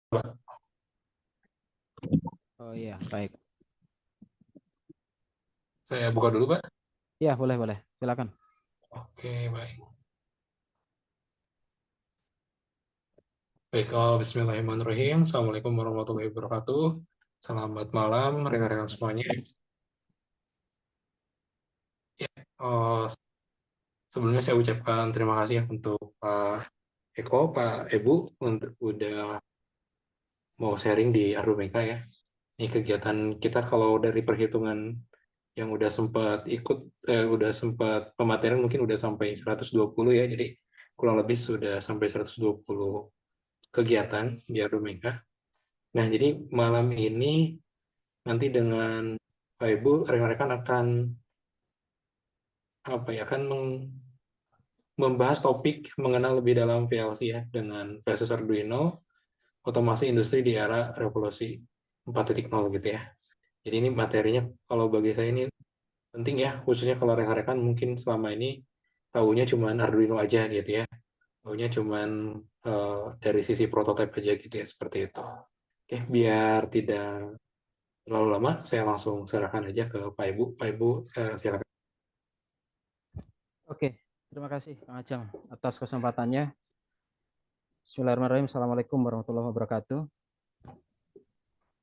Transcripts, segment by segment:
Pak. Oh iya, baik. Saya buka dulu, Pak. Iya, boleh, boleh. Silakan. Oke, baik. Baik, bismillahirrahmanirrahim. Assalamualaikum warahmatullahi wabarakatuh. Selamat malam, rekan-rekan semuanya. Oh, sebelumnya saya ucapkan terima kasih ya untuk Pak Eko, Pak Ebu, untuk udah mau sharing di Ardumeka ya. Ini kegiatan kita kalau dari perhitungan yang udah sempat ikut, udah sempat pematerian mungkin udah sampai 120 ya. Jadi kurang lebih sudah sampai 120 kegiatan di Ardumeka. Nah, jadi malam ini nanti dengan Pak Ibu, rekan-rekan akan apa ya, akan membahas topik mengenal lebih dalam PLC ya dengan versus Arduino, otomasi industri di era revolusi 4.0 gitu ya. Jadi ini materinya kalau bagi saya ini penting ya, khususnya kalau rekan-rekan mungkin selama ini tahunya cuma Arduino aja gitu ya. Tahunya cuma dari sisi prototipe aja gitu ya, seperti itu. Oke, biar tidak terlalu lama, saya langsung serahkan aja ke Pak Ibu. Pak Ibu, silakan. Oke, terima kasih Kang Ajeng atas kesempatannya. Bismillahirrahmanirrahim. Assalamualaikum warahmatullahi wabarakatuh.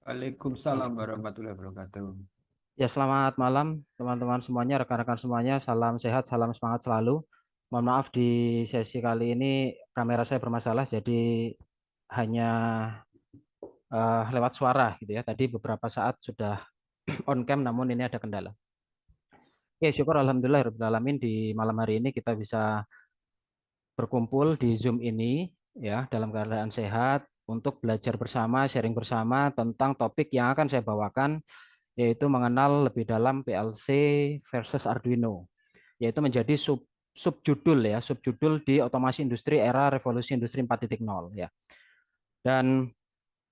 Waalaikumsalam warahmatullahi wabarakatuh. Ya, selamat malam teman-teman semuanya, rekan-rekan semuanya. Salam sehat, salam semangat selalu. Mohon maaf di sesi kali ini kamera saya bermasalah, jadi hanya lewat suara gitu ya. Tadi beberapa saat sudah on cam, namun ini ada kendala. Oke, syukur Alhamdulillah Rabbil Alamin di malam hari ini kita bisa berkumpul di Zoom ini ya dalam keadaan sehat untuk belajar bersama, sharing bersama tentang topik yang akan saya bawakan yaitu mengenal lebih dalam PLC versus Arduino, yaitu menjadi subjudul ya, subjudul di otomasi industri era revolusi industri 4.0 ya. Dan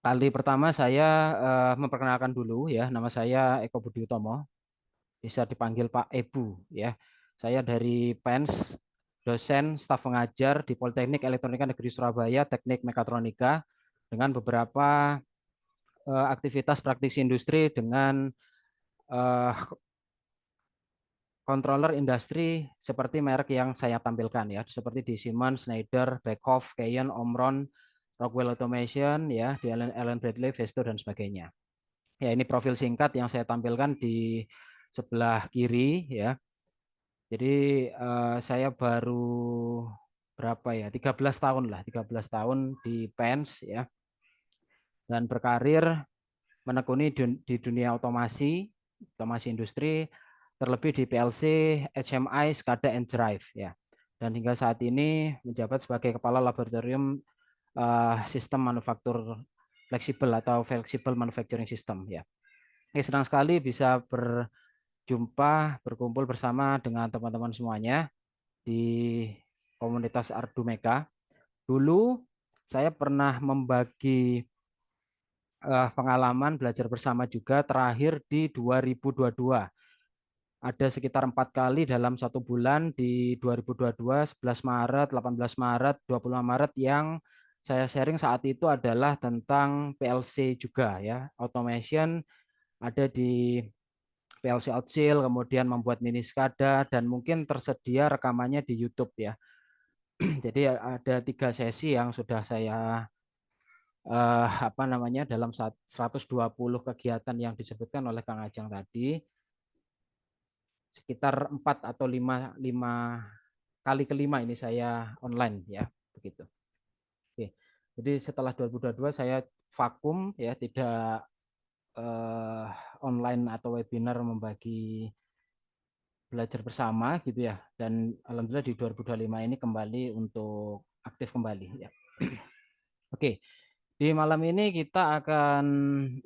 kali pertama saya memperkenalkan dulu ya, nama saya Eko Budi Utomo, bisa dipanggil Pak Ebu ya. Saya dari PENS, dosen staf pengajar di Politeknik Elektronika Negeri Surabaya, Teknik Mekatronika dengan beberapa aktivitas praktisi industri dengan uh, controller industri seperti merek yang saya tampilkan ya, seperti di Siemens, Schneider, Beckhoff, Canon, Omron, Rockwell Automation ya, di Allen Bradley, Vesto dan sebagainya. Ya, ini profil singkat yang saya tampilkan di sebelah kiri ya. Jadi saya baru berapa ya? 13 tahun lah, 13 tahun di PENS ya dan berkarir menekuni di dunia otomasi, otomasi industri, terlebih di PLC, HMI, SCADA, and Drive ya. Dan hingga saat ini menjabat sebagai kepala laboratorium sistem manufaktur fleksibel atau flexible manufacturing system ya. Ini senang sekali bisa berjumpa, berkumpul bersama dengan teman-teman semuanya di komunitas Ardumeka. Dulu saya pernah membagi pengalaman belajar bersama juga terakhir di 2022. Ada sekitar 4 kali dalam 1 bulan di 2022, 11 Maret, 18 Maret, 25 Maret yang saya sharing saat itu adalah tentang PLC juga ya, automation ada di PLC Outsil, kemudian membuat mini SCADA dan mungkin tersedia rekamannya di YouTube ya. Jadi ada 3 sesi yang sudah saya apa namanya dalam 120 kegiatan yang disebutkan oleh Kang Ajeng tadi, sekitar 4 atau 5 kali kelima ini saya online ya begitu. Oke. Jadi setelah 2022 saya vakum ya, tidak eh, online atau webinar membagi belajar bersama gitu ya, dan alhamdulillah di 2025 ini kembali untuk aktif kembali ya. Oke. Di malam ini kita akan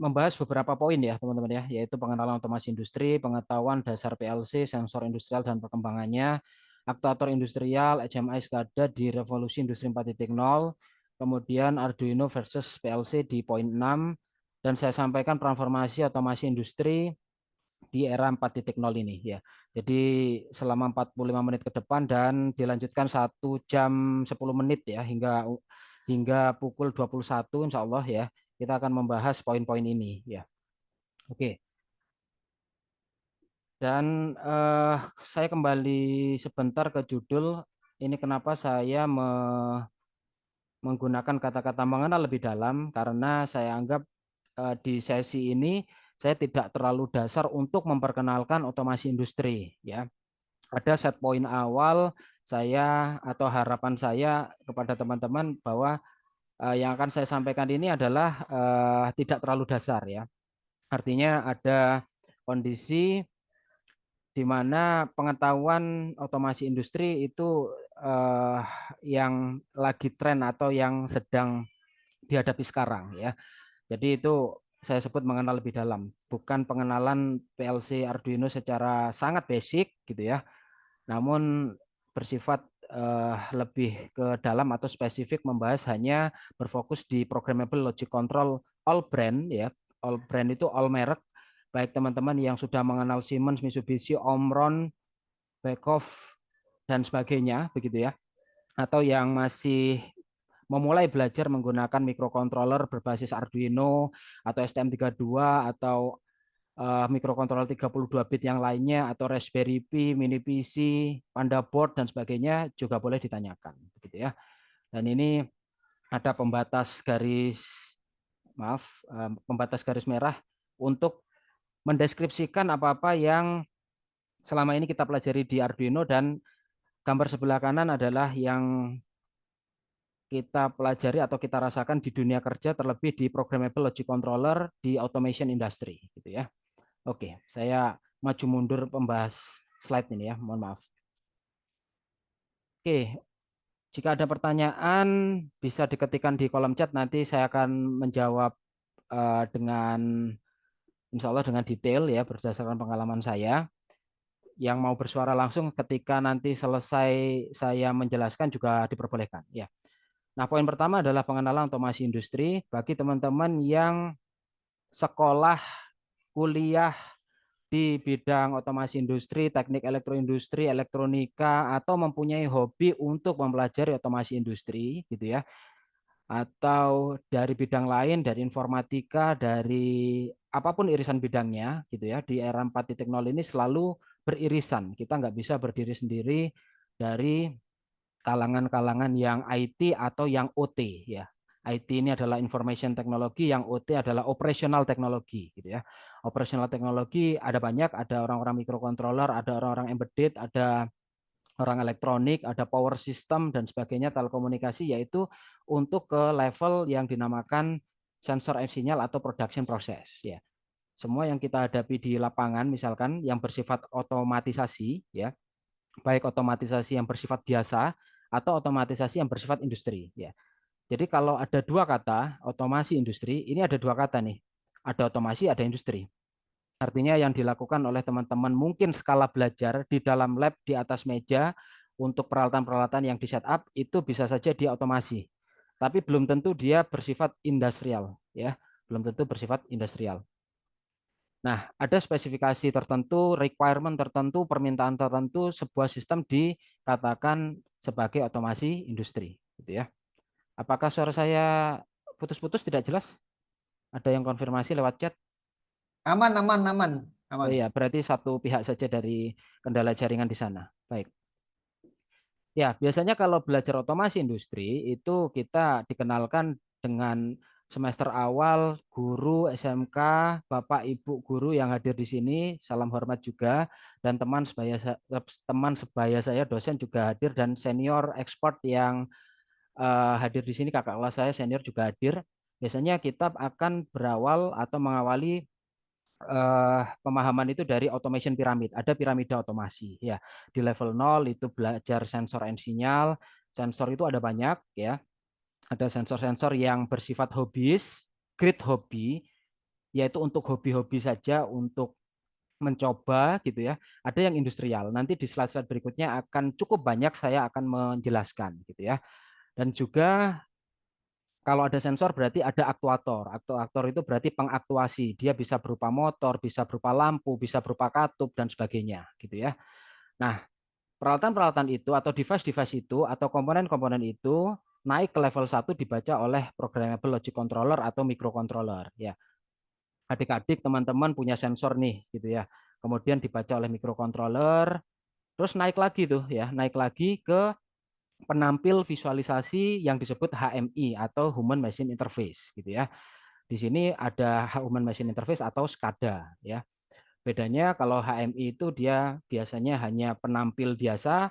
membahas beberapa poin ya teman-teman ya, yaitu pengenalan otomasi industri, pengetahuan dasar PLC, sensor industrial dan perkembangannya, aktuator industrial, HMI SCADA di revolusi industri 4.0, kemudian Arduino versus PLC di poin 6, dan saya sampaikan transformasi otomasi industri di era 4.0 ini ya. Jadi selama 45 menit ke depan dan dilanjutkan 1 jam 10 menit ya hingga hingga pukul 21 insya Allah ya. Kita akan membahas poin-poin ini ya. Oke. Dan saya kembali sebentar ke judul. Ini kenapa saya menggunakan kata-kata mengenal lebih dalam, karena saya anggap di sesi ini saya tidak terlalu dasar untuk memperkenalkan otomasi industri ya. Ada set poin awal saya atau harapan saya kepada teman-teman bahwa yang akan saya sampaikan ini adalah tidak terlalu dasar ya. Artinya ada kondisi di mana pengetahuan otomasi industri itu yang lagi tren atau yang sedang dihadapi sekarang ya. Jadi itu saya sebut mengenal lebih dalam, bukan pengenalan PLC Arduino secara sangat basic gitu ya, namun bersifat lebih ke dalam atau spesifik membahas hanya berfokus di programmable logic control all brand ya. All brand itu all merek, baik teman-teman yang sudah mengenal Siemens, Mitsubishi, Omron, Beckhoff dan sebagainya begitu ya, atau yang masih memulai belajar menggunakan microcontroller berbasis Arduino atau STM32 atau mikrokontroler 32 bit yang lainnya atau Raspberry Pi, Mini PC, Panda Board dan sebagainya juga boleh ditanyakan begitu ya. Dan ini ada pembatas garis merah untuk mendeskripsikan apa-apa yang selama ini kita pelajari di Arduino, dan gambar sebelah kanan adalah yang kita pelajari atau kita rasakan di dunia kerja, terlebih di programmable logic controller di automation industry gitu ya. Oke, saya maju mundur pembahas slide ini ya, mohon maaf. Oke, jika ada pertanyaan bisa diketikkan di kolom chat, nanti saya akan menjawab dengan insya Allah dengan detail ya berdasarkan pengalaman saya. Yang mau bersuara langsung ketika nanti selesai saya menjelaskan juga diperbolehkan ya. Nah, poin pertama adalah pengenalan otomasi industri bagi teman-teman yang sekolah, kuliah di bidang otomasi industri, teknik elektroindustri, elektronika, atau mempunyai hobi untuk mempelajari otomasi industri, gitu ya, atau dari bidang lain, dari informatika, dari apapun irisan bidangnya, gitu ya. Di era 4.0 ini selalu beririsan. Kita nggak bisa berdiri sendiri dari kalangan-kalangan yang IT atau yang OT, ya. IT ini adalah information technology, yang OT adalah operational technology gitu ya. Operational technology ada banyak, ada orang-orang microcontroller, ada orang-orang embedded, ada orang elektronik, ada power system dan sebagainya, telekomunikasi, yaitu untuk ke level yang dinamakan sensor and signal atau production process ya. Semua yang kita hadapi di lapangan misalkan yang bersifat otomatisasi ya, baik otomatisasi yang bersifat biasa atau otomatisasi yang bersifat industri ya. Jadi kalau ada dua kata, otomasi industri, ini ada dua kata nih. Ada otomasi, ada industri. Artinya yang dilakukan oleh teman-teman mungkin skala belajar di dalam lab di atas meja untuk peralatan-peralatan yang di setup itu bisa saja dia otomasi. Tapi belum tentu dia bersifat industrial ya, belum tentu bersifat industrial. Nah, ada spesifikasi tertentu, requirement tertentu, permintaan tertentu sebuah sistem dikatakan sebagai otomasi industri gitu ya. Apakah suara saya putus-putus tidak jelas? Ada yang konfirmasi lewat chat? Aman, aman, aman, Oh aman. iya, berarti satu pihak saja dari kendala jaringan di sana. Baik. Ya, biasanya kalau belajar otomasi industri itu kita dikenalkan dengan semester awal guru SMK, Bapak Ibu guru yang hadir di sini, salam hormat juga, dan teman sebaya saya dosen juga hadir, dan senior expert yang hadir di sini, kakak kelas saya senior juga hadir. Biasanya kita akan berawal atau mengawali pemahaman itu dari automation pyramid. Ada piramida otomasi ya. Di level 0 itu belajar sensor and sinyal. Sensor itu ada banyak ya. Ada sensor-sensor yang bersifat hobis, grid hobi, yaitu untuk hobi-hobi saja, untuk mencoba gitu ya. Ada yang industrial. Nanti di slide-slide berikutnya akan cukup banyak saya akan menjelaskan gitu ya. Dan juga kalau ada sensor berarti ada aktuator. Aktuator itu berarti pengaktuasi. Dia bisa berupa motor, bisa berupa lampu, bisa berupa katup dan sebagainya, gitu ya. Nah, peralatan-peralatan itu atau device-device itu atau komponen-komponen itu naik ke level 1 dibaca oleh programmable logic controller atau microcontroller ya. Adik-adik teman-teman punya sensor nih gitu ya. Kemudian dibaca oleh microcontroller, terus naik lagi tuh ya, naik lagi ke penampil visualisasi yang disebut HMI atau Human Machine Interface gitu ya. Di sini ada Human Machine Interface atau SCADA ya. Bedanya kalau HMI itu dia biasanya hanya penampil biasa,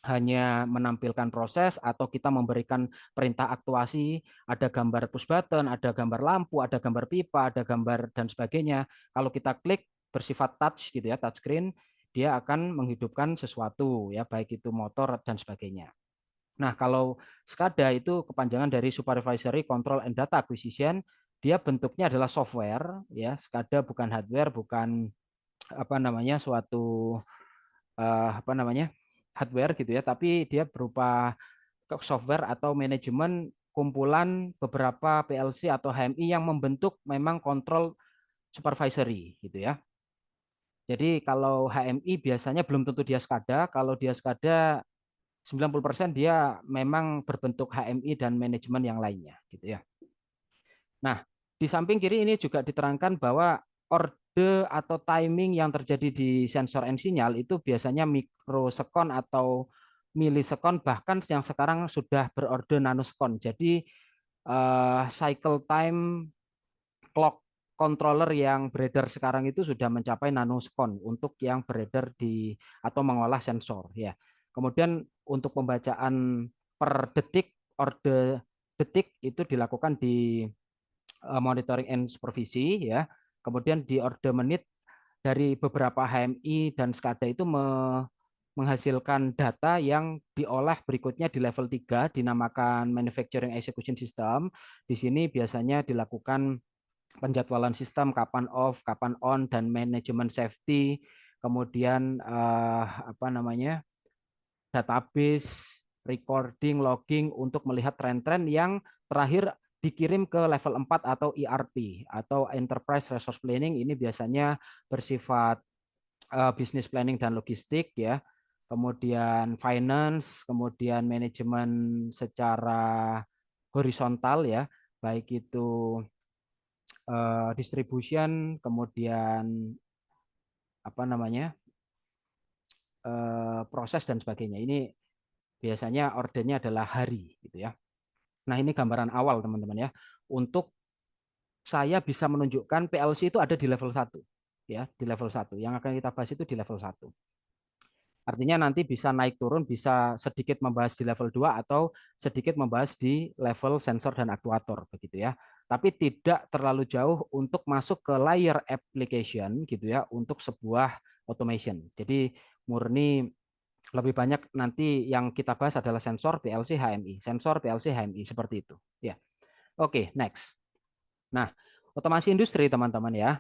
hanya menampilkan proses atau kita memberikan perintah aktuasi, ada gambar push button, ada gambar lampu, ada gambar pipa, ada gambar dan sebagainya. Kalau kita klik bersifat touch gitu ya, touch screen, dia akan menghidupkan sesuatu ya, baik itu motor dan sebagainya. Nah, kalau SCADA itu kepanjangan dari Supervisory Control and Data Acquisition, dia bentuknya adalah software ya. SCADA bukan hardware, bukan apa namanya suatu apa namanya hardware gitu ya, tapi dia berupa software atau manajemen kumpulan beberapa PLC atau HMI yang membentuk memang kontrol supervisory gitu ya. Jadi kalau HMI biasanya belum tentu dia SCADA, kalau dia SCADA 90% dia memang berbentuk HMI dan manajemen yang lainnya gitu ya. Nah, di samping kiri ini juga diterangkan bahwa orde atau timing yang terjadi di sensor and sinyal itu biasanya mikrosekon atau milisekon, bahkan yang sekarang sudah berorde nanosekon. Jadi cycle time clock controller yang beredar sekarang itu sudah mencapai nanosekon untuk yang beredar di atau mengolah sensor ya. Kemudian untuk pembacaan per detik orde detik itu dilakukan di monitoring and supervisi ya. Kemudian di orde menit dari beberapa HMI dan SCADA itu menghasilkan data yang diolah berikutnya di level 3 dinamakan manufacturing execution system. Di sini biasanya dilakukan penjadwalan sistem kapan off, kapan on dan manajemen safety. Kemudian apa namanya? Database, recording, logging untuk melihat tren-tren yang terakhir dikirim ke level 4 atau ERP atau Enterprise Resource Planning. Ini biasanya bersifat business planning dan logistik ya. Kemudian finance, kemudian manajemen secara horizontal ya, baik itu distribution, kemudian apa namanya proses dan sebagainya. Ini biasanya ordernya adalah hari gitu ya. Nah, ini gambaran awal teman-teman ya. Untuk saya bisa menunjukkan PLC itu ada di level 1 ya, di level 1. Yang akan kita bahas itu di level 1. Artinya nanti bisa naik turun, bisa sedikit membahas di level 2 atau sedikit membahas di level sensor dan aktuator begitu ya. Tapi tidak terlalu jauh untuk masuk ke layer application gitu ya untuk sebuah automation. Jadi murni lebih banyak nanti yang kita bahas adalah sensor PLC HMI, sensor PLC HMI seperti itu ya. Oke, next. Nah, otomasi industri teman-teman ya,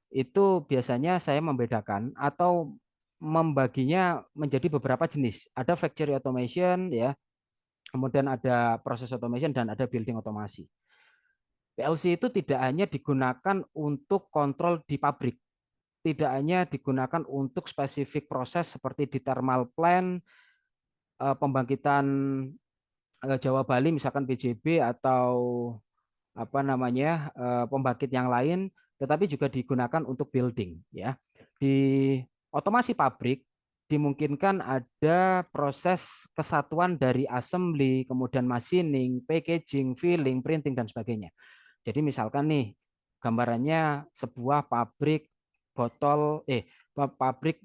itu biasanya saya membedakan atau membaginya menjadi beberapa jenis. Ada factory automation ya, kemudian ada proses automation dan ada building otomasi. PLC itu tidak hanya digunakan untuk kontrol di pabrik, tidak hanya digunakan untuk spesifik proses seperti di thermal plant, pembangkitan Jawa Bali misalkan PJB atau apa namanya pembangkit yang lain, tetapi juga digunakan untuk building ya. Di otomasi pabrik dimungkinkan ada proses kesatuan dari assembly, kemudian machining, packaging, filling, printing dan sebagainya. Jadi misalkan nih gambarannya sebuah pabrik botol pabrik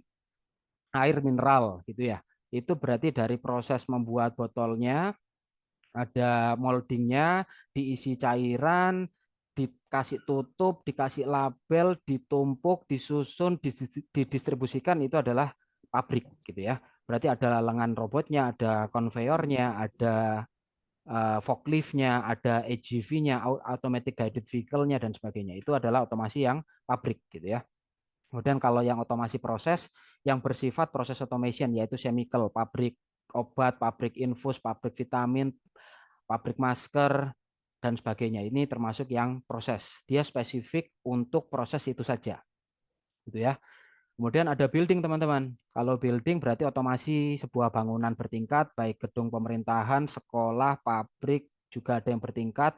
air mineral gitu ya. Itu berarti dari proses membuat botolnya, ada moldingnya, diisi cairan, dikasih tutup, dikasih label, ditumpuk, disusun, didistribusikan, itu adalah pabrik gitu ya. Berarti ada lengan robotnya, ada konveyornya, ada forkliftnya, ada AGV-nya, automatic guided vehicle-nya dan sebagainya. Itu adalah otomasi yang pabrik gitu ya. Kemudian kalau yang otomasi proses yang bersifat proses automation yaitu chemical, pabrik obat, pabrik infus, pabrik vitamin, pabrik masker dan sebagainya. Ini termasuk yang proses. Dia spesifik untuk proses itu saja. Gitu ya. Kemudian ada building, teman-teman. Kalau building berarti otomasi sebuah bangunan bertingkat, baik gedung pemerintahan, sekolah, pabrik, juga ada yang bertingkat,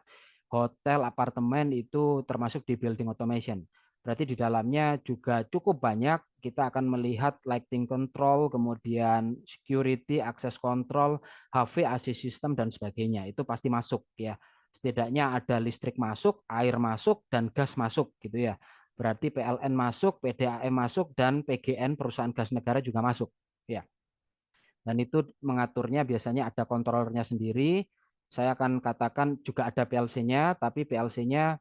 hotel, apartemen itu termasuk di building automation. Berarti di dalamnya juga cukup banyak. Kita akan melihat lighting control, kemudian security, access control, HV, AC system, dan sebagainya. Itu pasti masuk ya. Setidaknya ada listrik masuk, air masuk, dan gas masuk gitu ya. Berarti PLN masuk, PDAM masuk, dan PGN perusahaan gas negara juga masuk. Ya. Dan itu mengaturnya biasanya ada kontrolernya sendiri. Saya akan katakan juga ada PLC-nya, tapi PLC-nya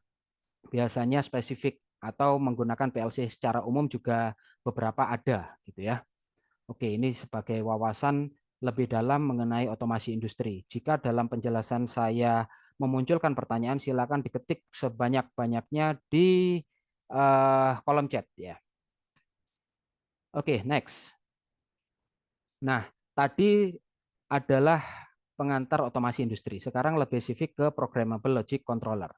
biasanya spesifik atau menggunakan PLC secara umum juga beberapa ada gitu ya. Oke, ini sebagai wawasan lebih dalam mengenai otomasi industri. Jika dalam penjelasan saya memunculkan pertanyaan, silakan diketik sebanyak-banyaknya di kolom chat ya. Oke, next. Nah, tadi adalah pengantar otomasi industri. Sekarang lebih spesifik ke programmable logic controller.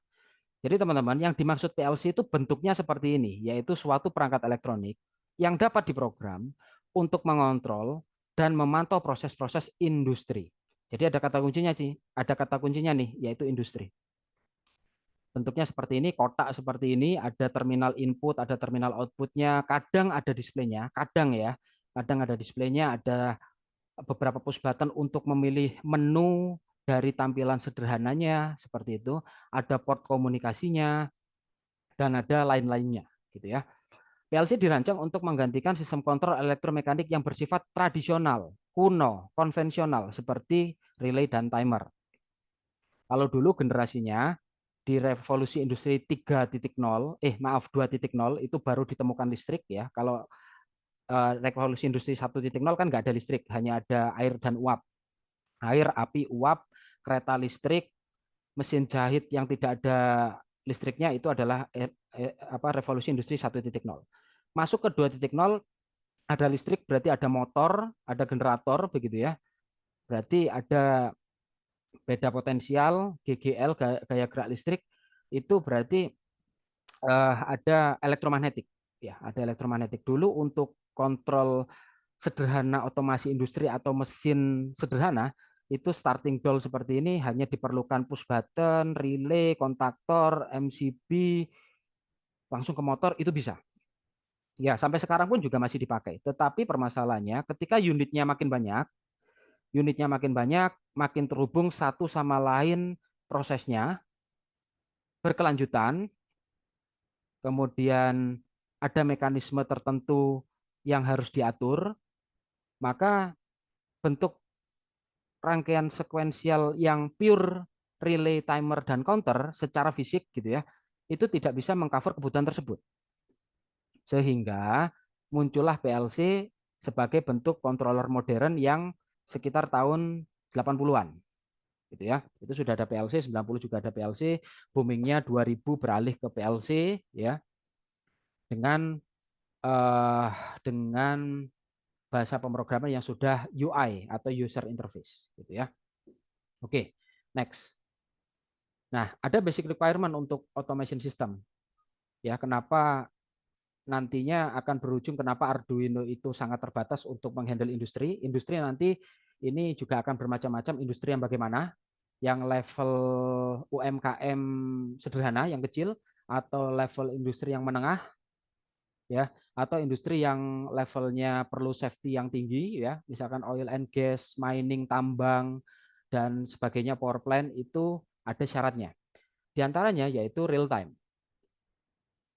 Jadi teman-teman, yang dimaksud PLC itu bentuknya seperti ini, yaitu suatu perangkat elektronik yang dapat diprogram untuk mengontrol dan memantau proses-proses industri. Jadi ada kata kuncinya sih, ada kata kuncinya nih, yaitu industri. Bentuknya seperti ini, kotak seperti ini, ada terminal input, ada terminal outputnya, kadang ada displaynya, kadang ya, kadang ada displaynya, ada beberapa push button untuk memilih menu dari tampilan sederhananya seperti itu, ada port komunikasinya, dan ada lain-lainnya gitu ya. PLC dirancang untuk menggantikan sistem kontrol elektromekanik yang bersifat tradisional, kuno, konvensional seperti relay dan timer. Kalau dulu generasinya di revolusi industri 3.0, maaf 2.0 itu baru ditemukan listrik ya. Kalau revolusi industri 1.0 kan nggak ada listrik, hanya ada air dan uap. Air, api, uap, kereta listrik, mesin jahit yang tidak ada listriknya itu adalah revolusi industri 1.0. Masuk ke 2.0 ada listrik berarti ada motor, ada generator begitu ya. Berarti ada beda potensial GGL gaya gerak listrik itu berarti ada elektromagnetik ya, ada elektromagnetik. Dulu untuk kontrol sederhana otomasi industri atau mesin sederhana itu starting doll seperti ini hanya diperlukan push button, relay, kontaktor, MCB, langsung ke motor itu bisa. Ya, sampai sekarang pun juga masih dipakai. Tetapi permasalahannya ketika unitnya makin banyak, makin terhubung satu sama lain prosesnya berkelanjutan, kemudian ada mekanisme tertentu yang harus diatur, maka bentuk rangkaian sekuensial yang pure relay, timer, dan counter secara fisik gitu ya, itu tidak bisa mengcover kebutuhan tersebut. Sehingga muncullah PLC sebagai bentuk controller modern yang sekitar tahun 80-an. Gitu ya. Itu sudah ada PLC, 90 juga ada PLC, boomingnya 2000 beralih ke PLC ya. Dengan eh, dengan bahasa pemrograman yang sudah UI atau user interface gitu ya. Oke, next. Nah, ada basic requirement untuk automation system. Ya, kenapa nantinya akan berujung kenapa Arduino itu sangat terbatas untuk menghandle industri. Industri nanti ini juga akan bermacam-macam industri yang bagaimana, yang level UMKM sederhana yang kecil atau level industri yang menengah ya, atau industri yang levelnya perlu safety yang tinggi ya, misalkan oil and gas, mining, tambang dan sebagainya, power plant itu ada syaratnya. Di antaranya yaitu real time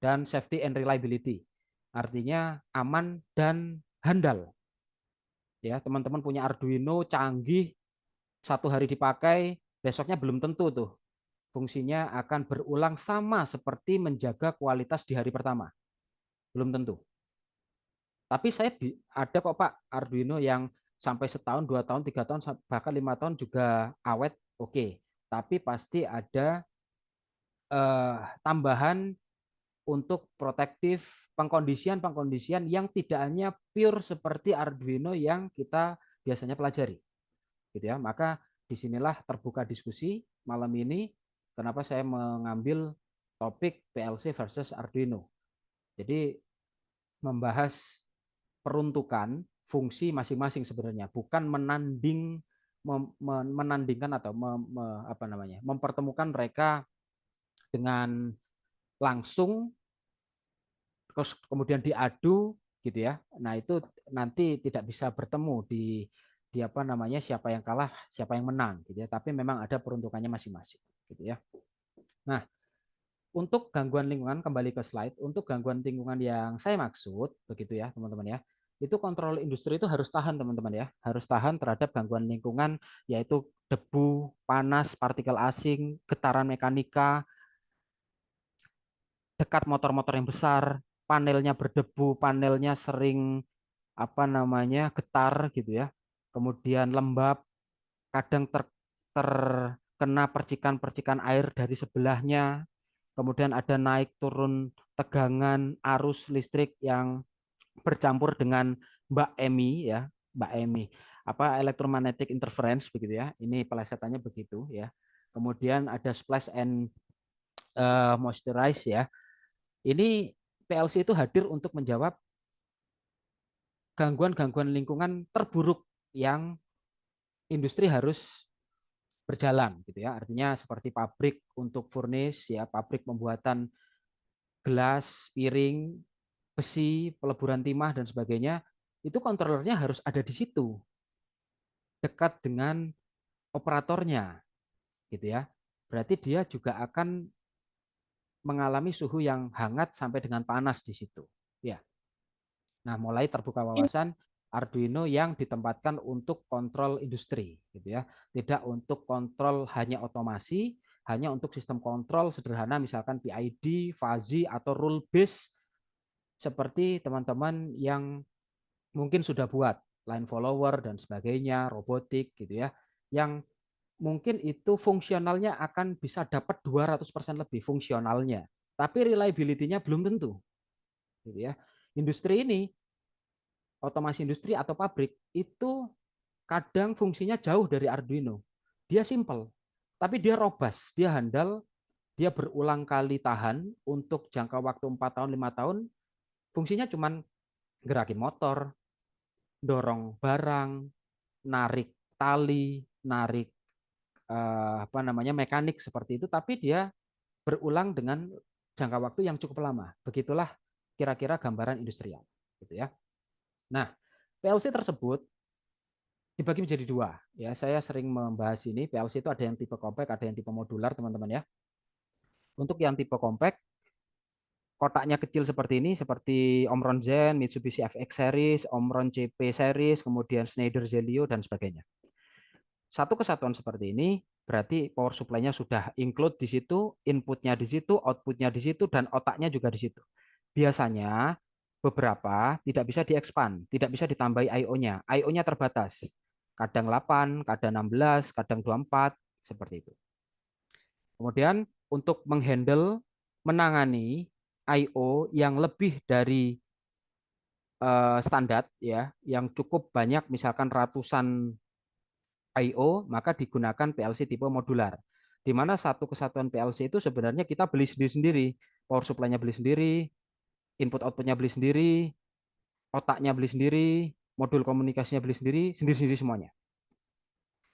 dan safety and reliability. Artinya aman dan handal. Ya, teman-teman punya Arduino canggih, satu hari dipakai, besoknya belum tentu tuh fungsinya akan berulang sama seperti menjaga kualitas di hari pertama. Belum tentu. Tapi saya ada kok Pak Arduino yang sampai setahun, 2 tahun, 3 tahun, bahkan 5 tahun juga awet, oke. Tapi pasti ada tambahan untuk protektif pengkondisian yang tidak hanya pure seperti Arduino yang kita biasanya pelajari, gitu ya. Maka disinilah terbuka diskusi malam ini. Kenapa saya mengambil topik PLC versus Arduino? Jadi membahas peruntukan fungsi masing-masing sebenarnya, bukan menandingkan atau mempertemukan mereka dengan langsung terus kemudian diadu gitu ya. Nah, itu nanti tidak bisa bertemu di siapa yang kalah, siapa yang menang gitu ya. Tapi memang ada peruntukannya masing-masing gitu ya. Nah, untuk gangguan lingkungan, kembali ke slide, untuk gangguan lingkungan yang saya maksud begitu ya, teman-teman ya. Itu kontrol industri itu harus tahan, teman-teman ya. Harus tahan terhadap gangguan lingkungan, yaitu debu, panas, partikel asing, getaran mekanika, dekat motor-motor yang besar, panelnya berdebu, panelnya sering getar gitu ya. Kemudian lembab, kadang terkena percikan-percikan air dari sebelahnya. Kemudian ada naik turun tegangan arus listrik yang bercampur dengan Mbak Emi ya, Mbak Emi. Electromagnetic interference begitu ya. Ini pelesetannya begitu ya. Kemudian ada splash and moisturize ya. Ini PLC itu hadir untuk menjawab gangguan-gangguan lingkungan terburuk yang industri harus berjalan gitu ya. Artinya seperti pabrik untuk furnace ya, pabrik pembuatan gelas, piring, besi, peleburan timah dan sebagainya, itu kontrolernya harus ada di situ. Dekat dengan operatornya gitu ya. Berarti dia juga akan mengalami suhu yang hangat sampai dengan panas di situ. Ya. Nah, mulai terbuka wawasan Arduino yang ditempatkan untuk kontrol industri, gitu ya. Tidak untuk kontrol hanya otomasi, hanya untuk sistem kontrol sederhana, misalkan PID, fuzzy atau rule based, seperti teman-teman yang mungkin sudah buat line follower dan sebagainya, robotik, gitu ya, yang mungkin itu fungsionalnya akan bisa dapat 200% lebih fungsionalnya, tapi reliability-nya belum tentu, gitu ya. Industri ini, otomasi industri atau pabrik itu kadang fungsinya jauh dari Arduino. Dia simple, tapi dia robust, dia handal, dia berulang kali tahan untuk jangka waktu 4 tahun, 5 tahun. Fungsinya cuma gerakin motor, dorong barang, narik tali, narik mekanik seperti itu, tapi dia berulang dengan jangka waktu yang cukup lama. Begitulah kira-kira gambaran industrial, gitu ya. Nah, PLC tersebut dibagi menjadi dua. Ya, saya sering membahas ini. PLC itu ada yang tipe compact, ada yang tipe modular, teman-teman ya. Untuk yang tipe compact, kotaknya kecil seperti ini, seperti Omron Zen, Mitsubishi FX series, Omron CP series, kemudian Schneider Zelio dan sebagainya. Satu kesatuan seperti ini berarti power supply-nya sudah include di situ, inputnya di situ, outputnya di situ, dan otaknya juga di situ. Biasanya beberapa tidak bisa di-expand, tidak bisa ditambahi I/O-nya. I/O-nya terbatas. Kadang 8, kadang 16, kadang 24, seperti itu. Kemudian untuk menghandle, menangani I/O yang lebih dari standar ya, yang cukup banyak misalkan ratusan I/O, maka digunakan PLC tipe modular. Di mana satu kesatuan PLC itu sebenarnya kita beli sendiri-sendiri. Power supply-nya beli sendiri, input output-nya beli sendiri, otaknya beli sendiri, modul komunikasinya beli sendiri, sendiri-sendiri semuanya.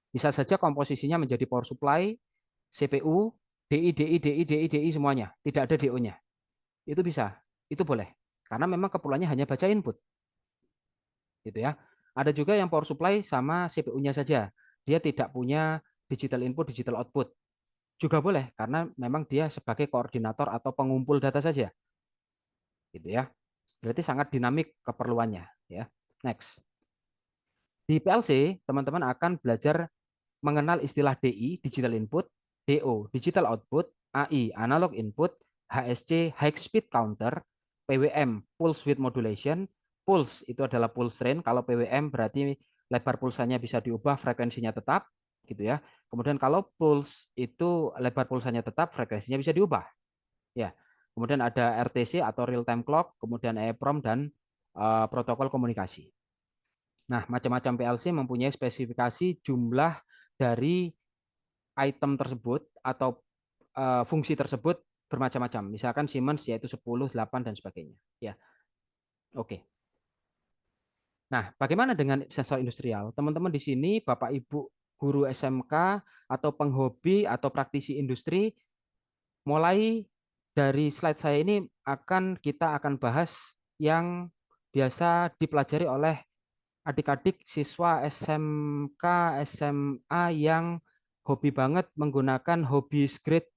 Bisa saja komposisinya menjadi power supply, CPU, DI, DI, DI, DI, DI semuanya. Tidak ada DO-nya. Itu bisa. Itu boleh. Karena memang keperluannya hanya baca input. Gitu ya. Ada juga yang power supply sama CPU-nya saja. Dia tidak punya digital input, digital output. Juga boleh karena memang dia sebagai koordinator atau pengumpul data saja. Gitu ya. Berarti sangat dinamik keperluannya ya. Next. Di PLC, teman-teman akan belajar mengenal istilah DI, digital input, DO, digital output, AI, analog input, HSC, high speed counter, PWM, pulse width modulation. Pulse itu adalah pulse range, kalau PWM berarti lebar pulsanya bisa diubah, frekuensinya tetap, gitu ya. Kemudian kalau pulse itu lebar pulsanya tetap, frekuensinya bisa diubah. Ya. Kemudian ada RTC atau real time clock, kemudian EEPROM dan protokol komunikasi. Nah, macam-macam PLC mempunyai spesifikasi jumlah dari item tersebut atau fungsi tersebut bermacam-macam. Misalkan Siemens yaitu 10, 8 dan sebagainya. Ya. Oke. Nah, bagaimana dengan sensor industrial? Teman-teman di sini, Bapak Ibu guru SMK atau penghobi atau praktisi industri, mulai dari slide saya ini kita akan bahas yang biasa dipelajari oleh adik-adik siswa SMK, SMA yang hobi banget menggunakan hobbyist grade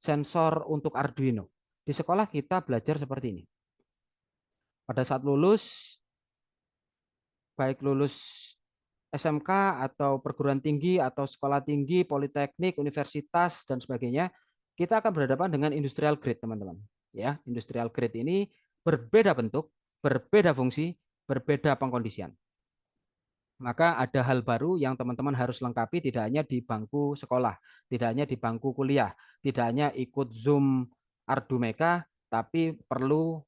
sensor untuk Arduino. Di sekolah kita belajar seperti ini. Pada saat lulus, baik lulus SMK atau perguruan tinggi atau sekolah tinggi, politeknik, universitas dan sebagainya, kita akan berhadapan dengan industrial grade, teman-teman. Ya, industrial grade ini berbeda bentuk, berbeda fungsi, berbeda pengkondisian. Maka ada hal baru yang teman-teman harus lengkapi tidak hanya di bangku sekolah, tidak hanya di bangku kuliah, tidak hanya ikut Zoom Ardumeka, tapi perlu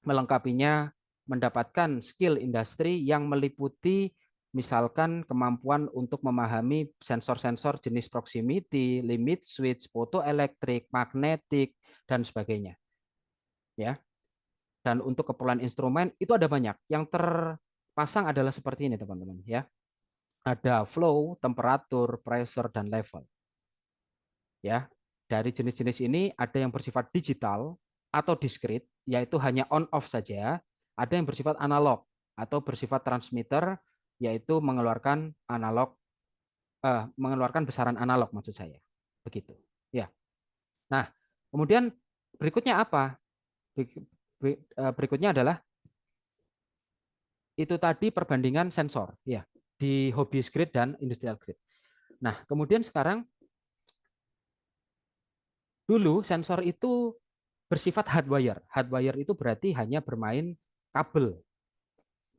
melengkapinya mendapatkan skill industri yang meliputi misalkan kemampuan untuk memahami sensor-sensor jenis proximity, limit switch, photoelektrik, magnetik, dan sebagainya. Ya. Dan untuk keperluan instrumen itu ada banyak. Yang terpasang adalah seperti ini, teman-teman, ya. Ada flow, temperatur, pressure, dan level. Ya, dari jenis-jenis ini ada yang bersifat digital atau discrete, yaitu hanya on off saja. Ada yang bersifat analog atau bersifat transmitter, yaitu mengeluarkan besaran analog maksud saya. Begitu. Ya. Nah, kemudian berikutnya apa? Berikutnya adalah itu tadi perbandingan sensor, ya, di hobbyist grade dan industrial grade. Nah, kemudian sekarang dulu sensor itu bersifat hardwire. Hardwire itu berarti hanya bermain kabel.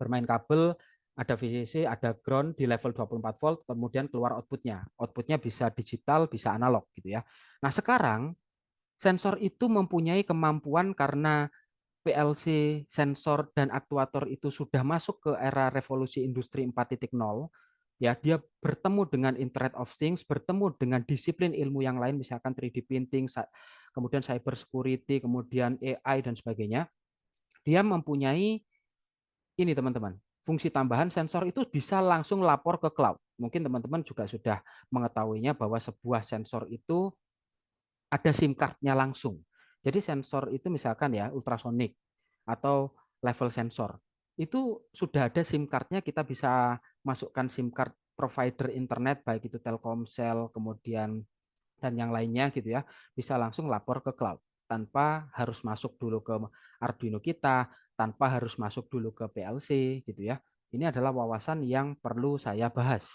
Bermain kabel, ada VCC, ada ground di level 24 volt, kemudian keluar outputnya. Outputnya bisa digital, bisa analog gitu ya. Nah, sekarang sensor itu mempunyai kemampuan karena PLC, sensor dan aktuator itu sudah masuk ke era revolusi industri 4.0. Ya, dia bertemu dengan Internet of Things, bertemu dengan disiplin ilmu yang lain, misalkan 3D printing, kemudian cyber security, kemudian AI dan sebagainya. Dia mempunyai ini, teman-teman, fungsi tambahan sensor itu bisa langsung lapor ke cloud. Mungkin teman-teman juga sudah mengetahuinya bahwa sebuah sensor itu ada SIM card-nya langsung. Jadi sensor itu misalkan ya ultrasonik atau level sensor. Itu sudah ada SIM card-nya, kita bisa masukkan SIM card provider internet baik itu Telkomsel kemudian dan yang lainnya gitu ya, bisa langsung lapor ke cloud tanpa harus masuk dulu ke Arduino kita, tanpa harus masuk dulu ke PLC gitu ya. Ini adalah wawasan yang perlu saya bahas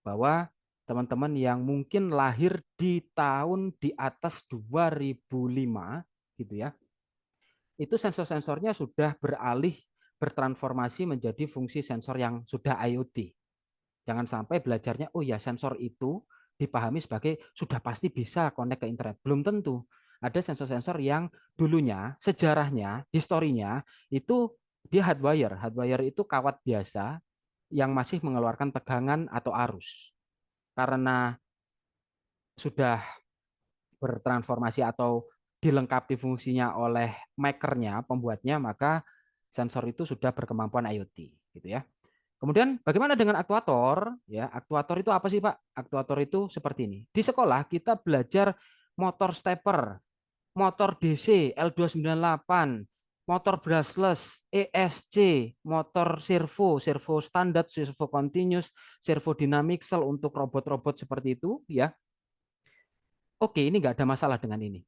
bahwa teman-teman yang mungkin lahir di tahun di atas 2005 gitu ya, itu sensor-sensornya sudah bertransformasi menjadi fungsi sensor yang sudah IoT. Jangan sampai belajarnya, oh ya sensor itu dipahami sebagai sudah pasti bisa connect ke internet. Belum tentu. Ada sensor-sensor yang dulunya, sejarahnya, historinya, itu dia hardwire. Hardwire itu kawat biasa yang masih mengeluarkan tegangan atau arus. Karena sudah bertransformasi atau dilengkapi fungsinya oleh makernya, pembuatnya, maka sensor itu sudah berkemampuan IoT, gitu ya. Kemudian bagaimana dengan aktuator? Ya, aktuator itu apa sih, Pak? Aktuator itu seperti ini. Di sekolah kita belajar motor stepper, motor DC L298, motor brushless, ESC, motor servo standar, servo continuous, servo dynamic cell untuk robot-robot seperti itu, ya. Oke, ini nggak ada masalah dengan ini.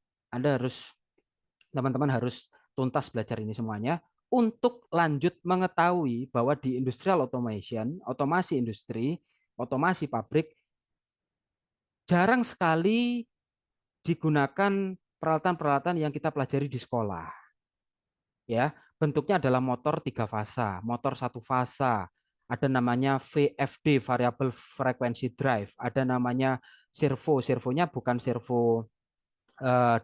Teman-teman harus tuntas belajar ini semuanya untuk lanjut mengetahui bahwa di industrial automation, otomasi industri, otomasi pabrik, jarang sekali digunakan peralatan-peralatan yang kita pelajari di sekolah. Ya, bentuknya adalah motor 3 fasa, motor 1 fasa, ada namanya VFD, variable frequency drive, ada namanya servonya bukan servo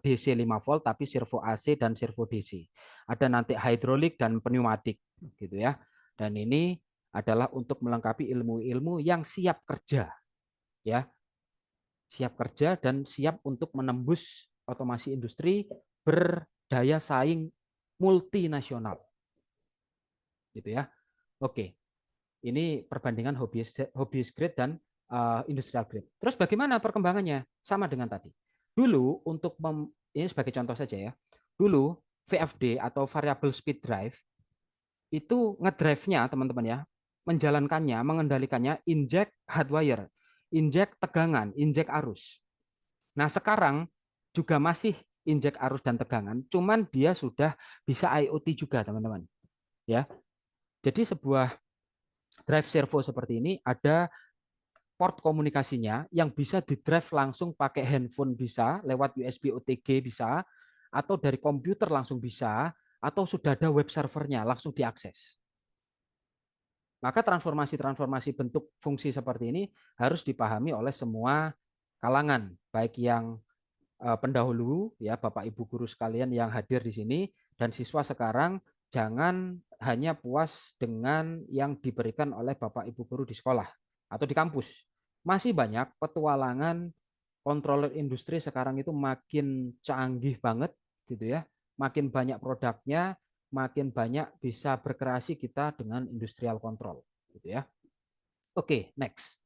DC 5 volt tapi servo AC dan servo DC. Ada nanti hidrolik dan pneumatik gitu ya. Dan ini adalah untuk melengkapi ilmu-ilmu yang siap kerja ya. Siap kerja dan siap untuk menembus otomasi industri berdaya saing multinasional. Gitu ya. Oke, ini perbandingan hobbyist grade dan industrial grade. Terus bagaimana perkembangannya? Sama dengan tadi. Dulu untuk ini sebagai contoh saja ya. Dulu VFD atau variable speed drive itu ngedrive-nya teman-teman ya, menjalankannya, mengendalikannya inject hardwire, inject tegangan, inject arus. Nah, sekarang juga masih inject arus dan tegangan, cuman dia sudah bisa IoT juga, teman-teman. Ya. Jadi sebuah drive servo seperti ini ada port komunikasinya yang bisa di drive langsung pakai handphone bisa, lewat USB OTG bisa, atau dari komputer langsung bisa, atau sudah ada web servernya langsung diakses. Maka transformasi-transformasi bentuk fungsi seperti ini harus dipahami oleh semua kalangan, baik yang pendahulu ya Bapak Ibu guru sekalian yang hadir di sini dan siswa sekarang jangan hanya puas dengan yang diberikan oleh Bapak Ibu guru di sekolah atau di kampus. Masih banyak petualangan controller industri sekarang itu makin canggih banget gitu ya. Makin banyak produknya, makin banyak bisa berkreasi kita dengan industrial control gitu ya. Oke, next.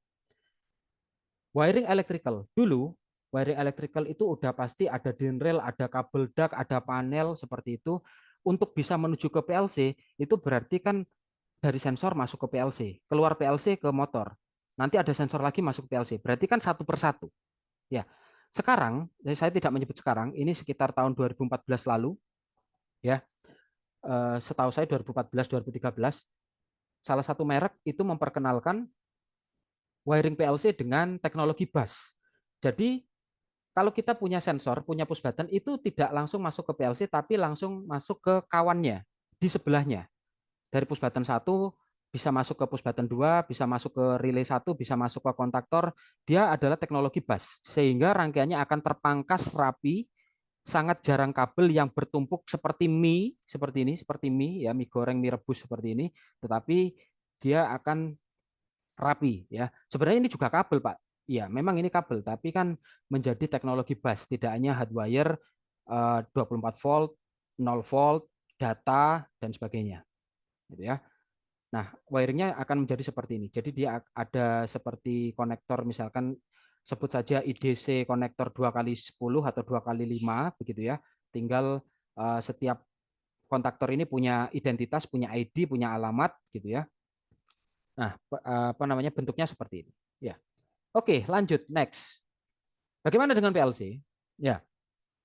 Wiring electrical. Dulu wiring electrical itu udah pasti ada DIN-rail, ada kabel dak, ada panel seperti itu. Untuk bisa menuju ke PLC itu berarti kan dari sensor masuk ke PLC, keluar PLC ke motor. Nanti ada sensor lagi masuk ke PLC. Berarti kan satu persatu. Ya. Sekarang, saya tidak menyebut sekarang, ini sekitar tahun 2014 lalu ya. Setahu saya 2014 2013 salah satu merek itu memperkenalkan wiring PLC dengan teknologi bus. Jadi kalau kita punya sensor, punya push button, itu tidak langsung masuk ke PLC, tapi langsung masuk ke kawannya, di sebelahnya. Dari push button 1, bisa masuk ke push button 2, bisa masuk ke relay 1, bisa masuk ke kontaktor. Dia adalah teknologi bus, sehingga rangkaiannya akan terpangkas rapi, sangat jarang kabel yang bertumpuk seperti mie, seperti ini, seperti mie, ya mie goreng, mie rebus seperti ini, tetapi dia akan rapi ya. Sebenarnya ini juga kabel, Pak. Ya, memang ini kabel, tapi kan menjadi teknologi bus, tidak hanya hardwire 24 volt, 0 volt, data dan sebagainya. Gitu ya. Nah, wiringnya akan menjadi seperti ini. Jadi dia ada seperti konektor misalkan sebut saja IDC konektor 2x10 atau 2x5 begitu ya. Tinggal setiap kontaktor ini punya identitas, punya ID, punya alamat gitu ya. Nah, apa namanya bentuknya seperti ini. Ya. Oke, lanjut next. Bagaimana dengan PLC? Ya,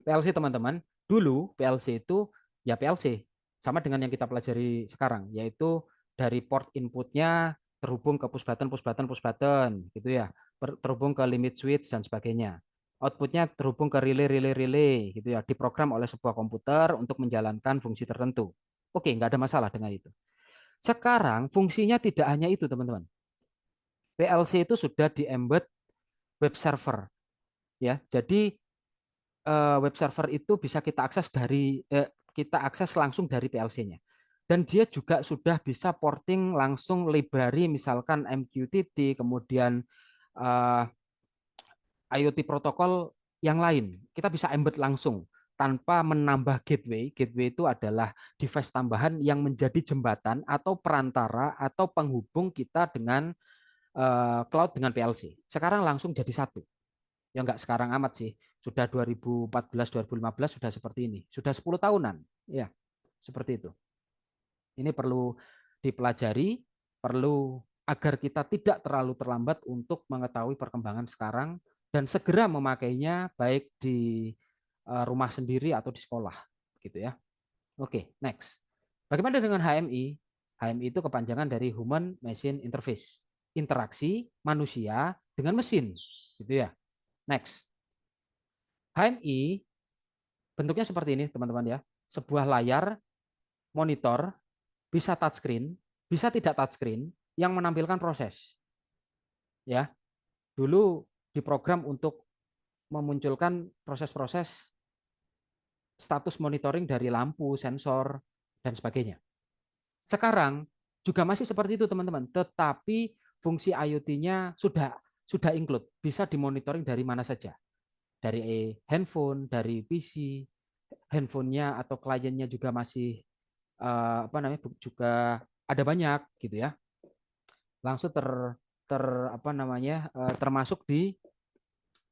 PLC teman-teman, dulu PLC itu ya PLC sama dengan yang kita pelajari sekarang, yaitu dari port inputnya terhubung ke push button, push button, push button, gitu ya, terhubung ke limit switch dan sebagainya. Outputnya terhubung ke relay, relay, relay, gitu ya, diprogram oleh sebuah komputer untuk menjalankan fungsi tertentu. Oke, nggak ada masalah dengan itu. Sekarang fungsinya tidak hanya itu, teman-teman. PLC itu sudah di-embed web server, ya. Jadi web server itu bisa kita akses kita akses langsung dari PLC-nya. Dan dia juga sudah bisa porting langsung library misalkan MQTT, kemudian uh, IoT protokol yang lain. Kita bisa embed langsung tanpa menambah gateway. Gateway itu adalah device tambahan yang menjadi jembatan atau perantara atau penghubung kita dengan cloud dengan PLC. Sekarang langsung jadi satu. Ya enggak sekarang amat sih. Sudah 2014, 2015 sudah seperti ini. Sudah 10 tahunan. Ya, seperti itu. Ini perlu dipelajari, perlu agar kita tidak terlalu terlambat untuk mengetahui perkembangan sekarang dan segera memakainya baik di rumah sendiri atau di sekolah, gitu ya. Oke, next. Bagaimana dengan HMI? HMI itu kepanjangan dari Human Machine Interface, interaksi manusia dengan mesin, gitu ya. Next. HMI bentuknya seperti ini, teman-teman ya. Sebuah layar monitor bisa touchscreen, bisa tidak touchscreen yang menampilkan proses. Ya, dulu diprogram untuk memunculkan proses-proses status monitoring dari lampu, sensor dan sebagainya. Sekarang juga masih seperti itu, teman-teman, tetapi fungsi IoT-nya sudah include, bisa dimonitoring dari mana saja. Dari handphone, dari PC, handphonenya atau kliennya juga masih apa namanya juga ada banyak gitu ya. Langsung ter apa namanya termasuk di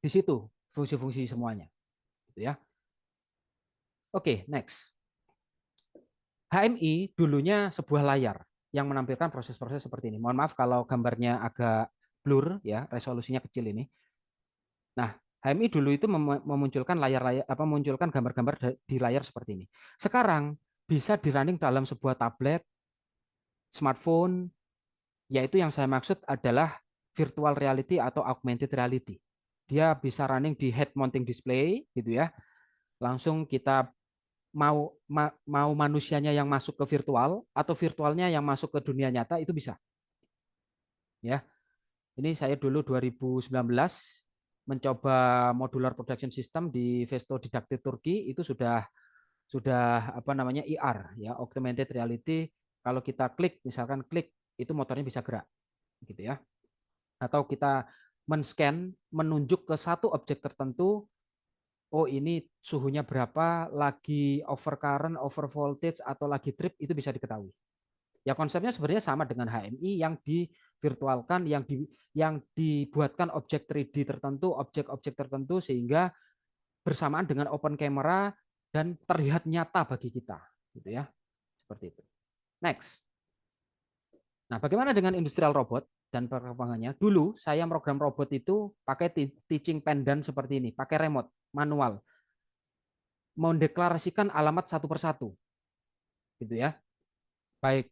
situ fungsi-fungsi semuanya gitu ya. Oke, next. HMI dulunya sebuah layar yang menampilkan proses-proses seperti ini. Mohon maaf kalau gambarnya agak blur ya, resolusinya kecil ini. Nah, HMI dulu itu memunculkan layar-layar apa memunculkan gambar-gambar di layar seperti ini. Sekarang bisa di running dalam sebuah tablet, smartphone, yaitu yang saya maksud adalah virtual reality atau augmented reality. Dia bisa running di head mounting display gitu ya. Langsung kita mau manusianya yang masuk ke virtual atau virtualnya yang masuk ke dunia nyata itu bisa. Ya. Ini saya dulu 2019 mencoba modular production system di Vesto Didaktik Turki itu sudah apa namanya IR ya, augmented reality. Kalau kita klik misalkan klik itu motornya bisa gerak gitu ya. Atau kita men-scan menunjuk ke satu objek tertentu, oh ini suhunya berapa, lagi overcurrent, overvoltage atau lagi trip itu bisa diketahui. Ya konsepnya sebenarnya sama dengan HMI yang divirtualkan, yang dibuatkan objek 3D tertentu, objek-objek tertentu sehingga bersamaan dengan open camera dan terlihat nyata bagi kita, gitu ya. Seperti itu. Next. Nah, bagaimana dengan industrial robot dan perkembangannya? Dulu saya program robot itu pakai teaching pendant seperti ini, pakai remote, manual, mendeklarasikan alamat satu persatu, gitu ya. Baik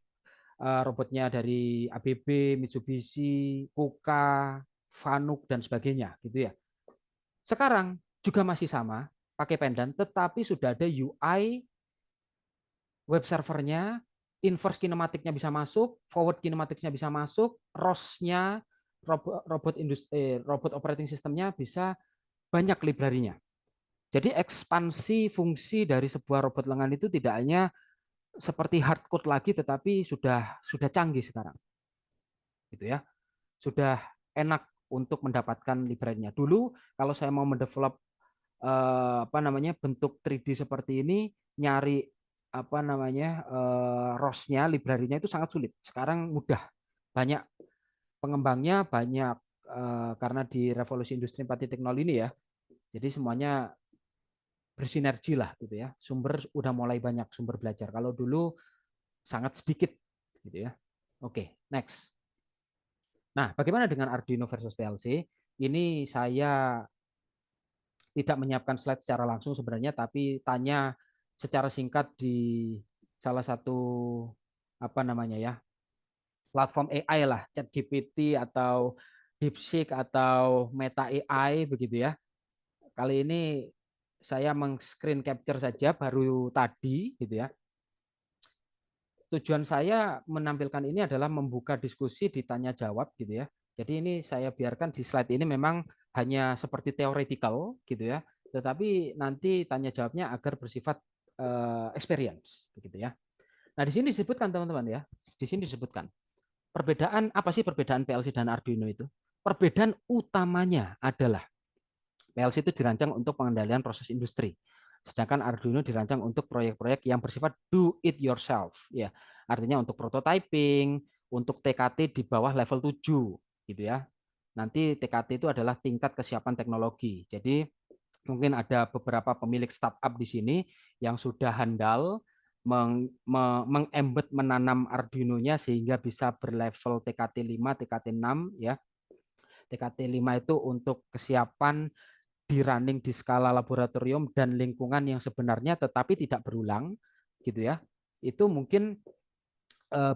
robotnya dari ABB, Mitsubishi, Kuka, Fanuc dan sebagainya, gitu ya. Sekarang juga masih sama, pakai pendant, tetapi sudah ada UI web servernya, inverse kinematiknya bisa masuk, forward kinematiknya bisa masuk, ROS-nya, robot operating systemnya bisa banyak library-nya. Jadi ekspansi fungsi dari sebuah robot lengan itu tidak hanya seperti hardcode lagi, tetapi sudah canggih sekarang, gitu ya. Sudah enak untuk mendapatkan library-nya. Dulu kalau saya mau mendevelop apa namanya bentuk 3D seperti ini, nyari apa namanya ROS-nya, library-nya itu sangat sulit. Sekarang mudah, banyak pengembangnya, banyak karena di revolusi industri 4.0 ini ya. Jadi semuanya bersinergi lah gitu ya. Sumber udah mulai banyak sumber belajar. Kalau dulu sangat sedikit gitu ya. Oke, next. Nah, bagaimana dengan Arduino versus PLC? Ini saya tidak menyiapkan slide secara langsung sebenarnya, tapi tanya secara singkat di salah satu apa namanya ya platform AI lah, ChatGPT atau DeepSeek atau Meta AI begitu ya. Kali ini saya meng-screen capture saja baru tadi gitu ya. Tujuan saya menampilkan ini adalah membuka diskusi di tanya jawab gitu ya. Jadi ini saya biarkan di slide ini memang hanya seperti theoretical gitu ya, tetapi nanti tanya jawabnya agar bersifat experience begitu ya. Nah, di sini disebutkan teman-teman ya. Di sini disebutkan perbedaan apa sih perbedaan PLC dan Arduino itu? Perbedaan utamanya adalah PLC itu dirancang untuk pengendalian proses industri. Sedangkan Arduino dirancang untuk proyek-proyek yang bersifat do it yourself ya. Artinya untuk prototyping, untuk TKT di bawah level 7 gitu ya. Nanti TKT itu adalah tingkat kesiapan teknologi. Jadi mungkin ada beberapa pemilik startup di sini yang sudah handal mengembed menanam Arduino-nya sehingga bisa berlevel TKT 5, TKT 6 ya. TKT 5 itu untuk kesiapan di running di skala laboratorium dan lingkungan yang sebenarnya tetapi tidak berulang gitu ya. Itu mungkin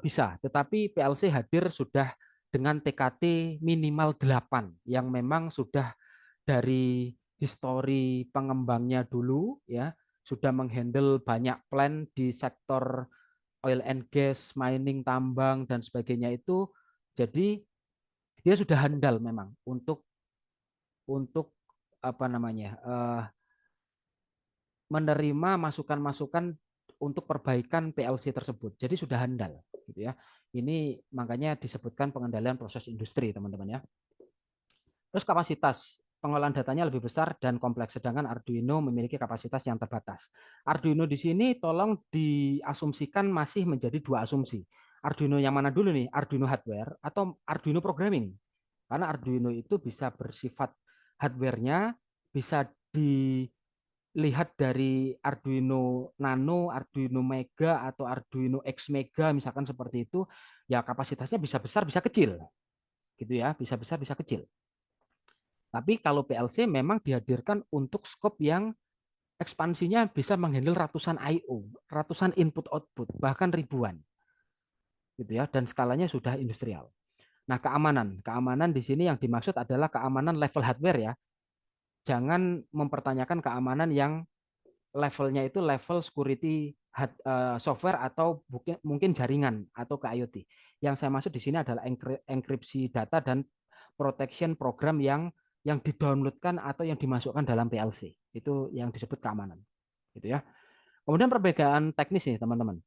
bisa, tetapi PLC hadir sudah dengan TKT minimal 8 yang memang sudah dari histori pengembangnya dulu ya, sudah menghandle banyak plan di sektor oil and gas, mining, tambang dan sebagainya itu. Jadi dia sudah handal memang untuk apa namanya menerima masukan-masukan untuk perbaikan PLC tersebut. Jadi sudah handal, gitu ya. Ini makanya disebutkan pengendalian proses industri, teman-teman ya. Terus kapasitas pengolahan datanya lebih besar dan kompleks, sedangkan Arduino memiliki kapasitas yang terbatas. Arduino di sini tolong diasumsikan masih menjadi dua asumsi. Arduino yang mana dulu nih? Arduino hardware atau Arduino programming? Karena Arduino itu bisa bersifat hardware-nya bisa dilihat dari Arduino Nano, Arduino Mega atau Arduino X Mega misalkan seperti itu, ya kapasitasnya bisa besar bisa kecil. Gitu ya, bisa besar bisa kecil. Tapi kalau PLC memang dihadirkan untuk skop yang ekspansinya bisa menghandle ratusan I/O, ratusan input output, bahkan ribuan. Gitu ya, dan skalanya sudah industrial. Nah, keamanan di sini yang dimaksud adalah keamanan level hardware ya. Jangan mempertanyakan keamanan yang levelnya itu level security software atau mungkin jaringan atau ke IoT. Yang saya maksud di sini adalah enkripsi data dan protection program yang didownloadkan atau yang dimasukkan dalam PLC. Itu yang disebut keamanan. Gitu ya. Kemudian perbedaan teknis nih, teman-teman.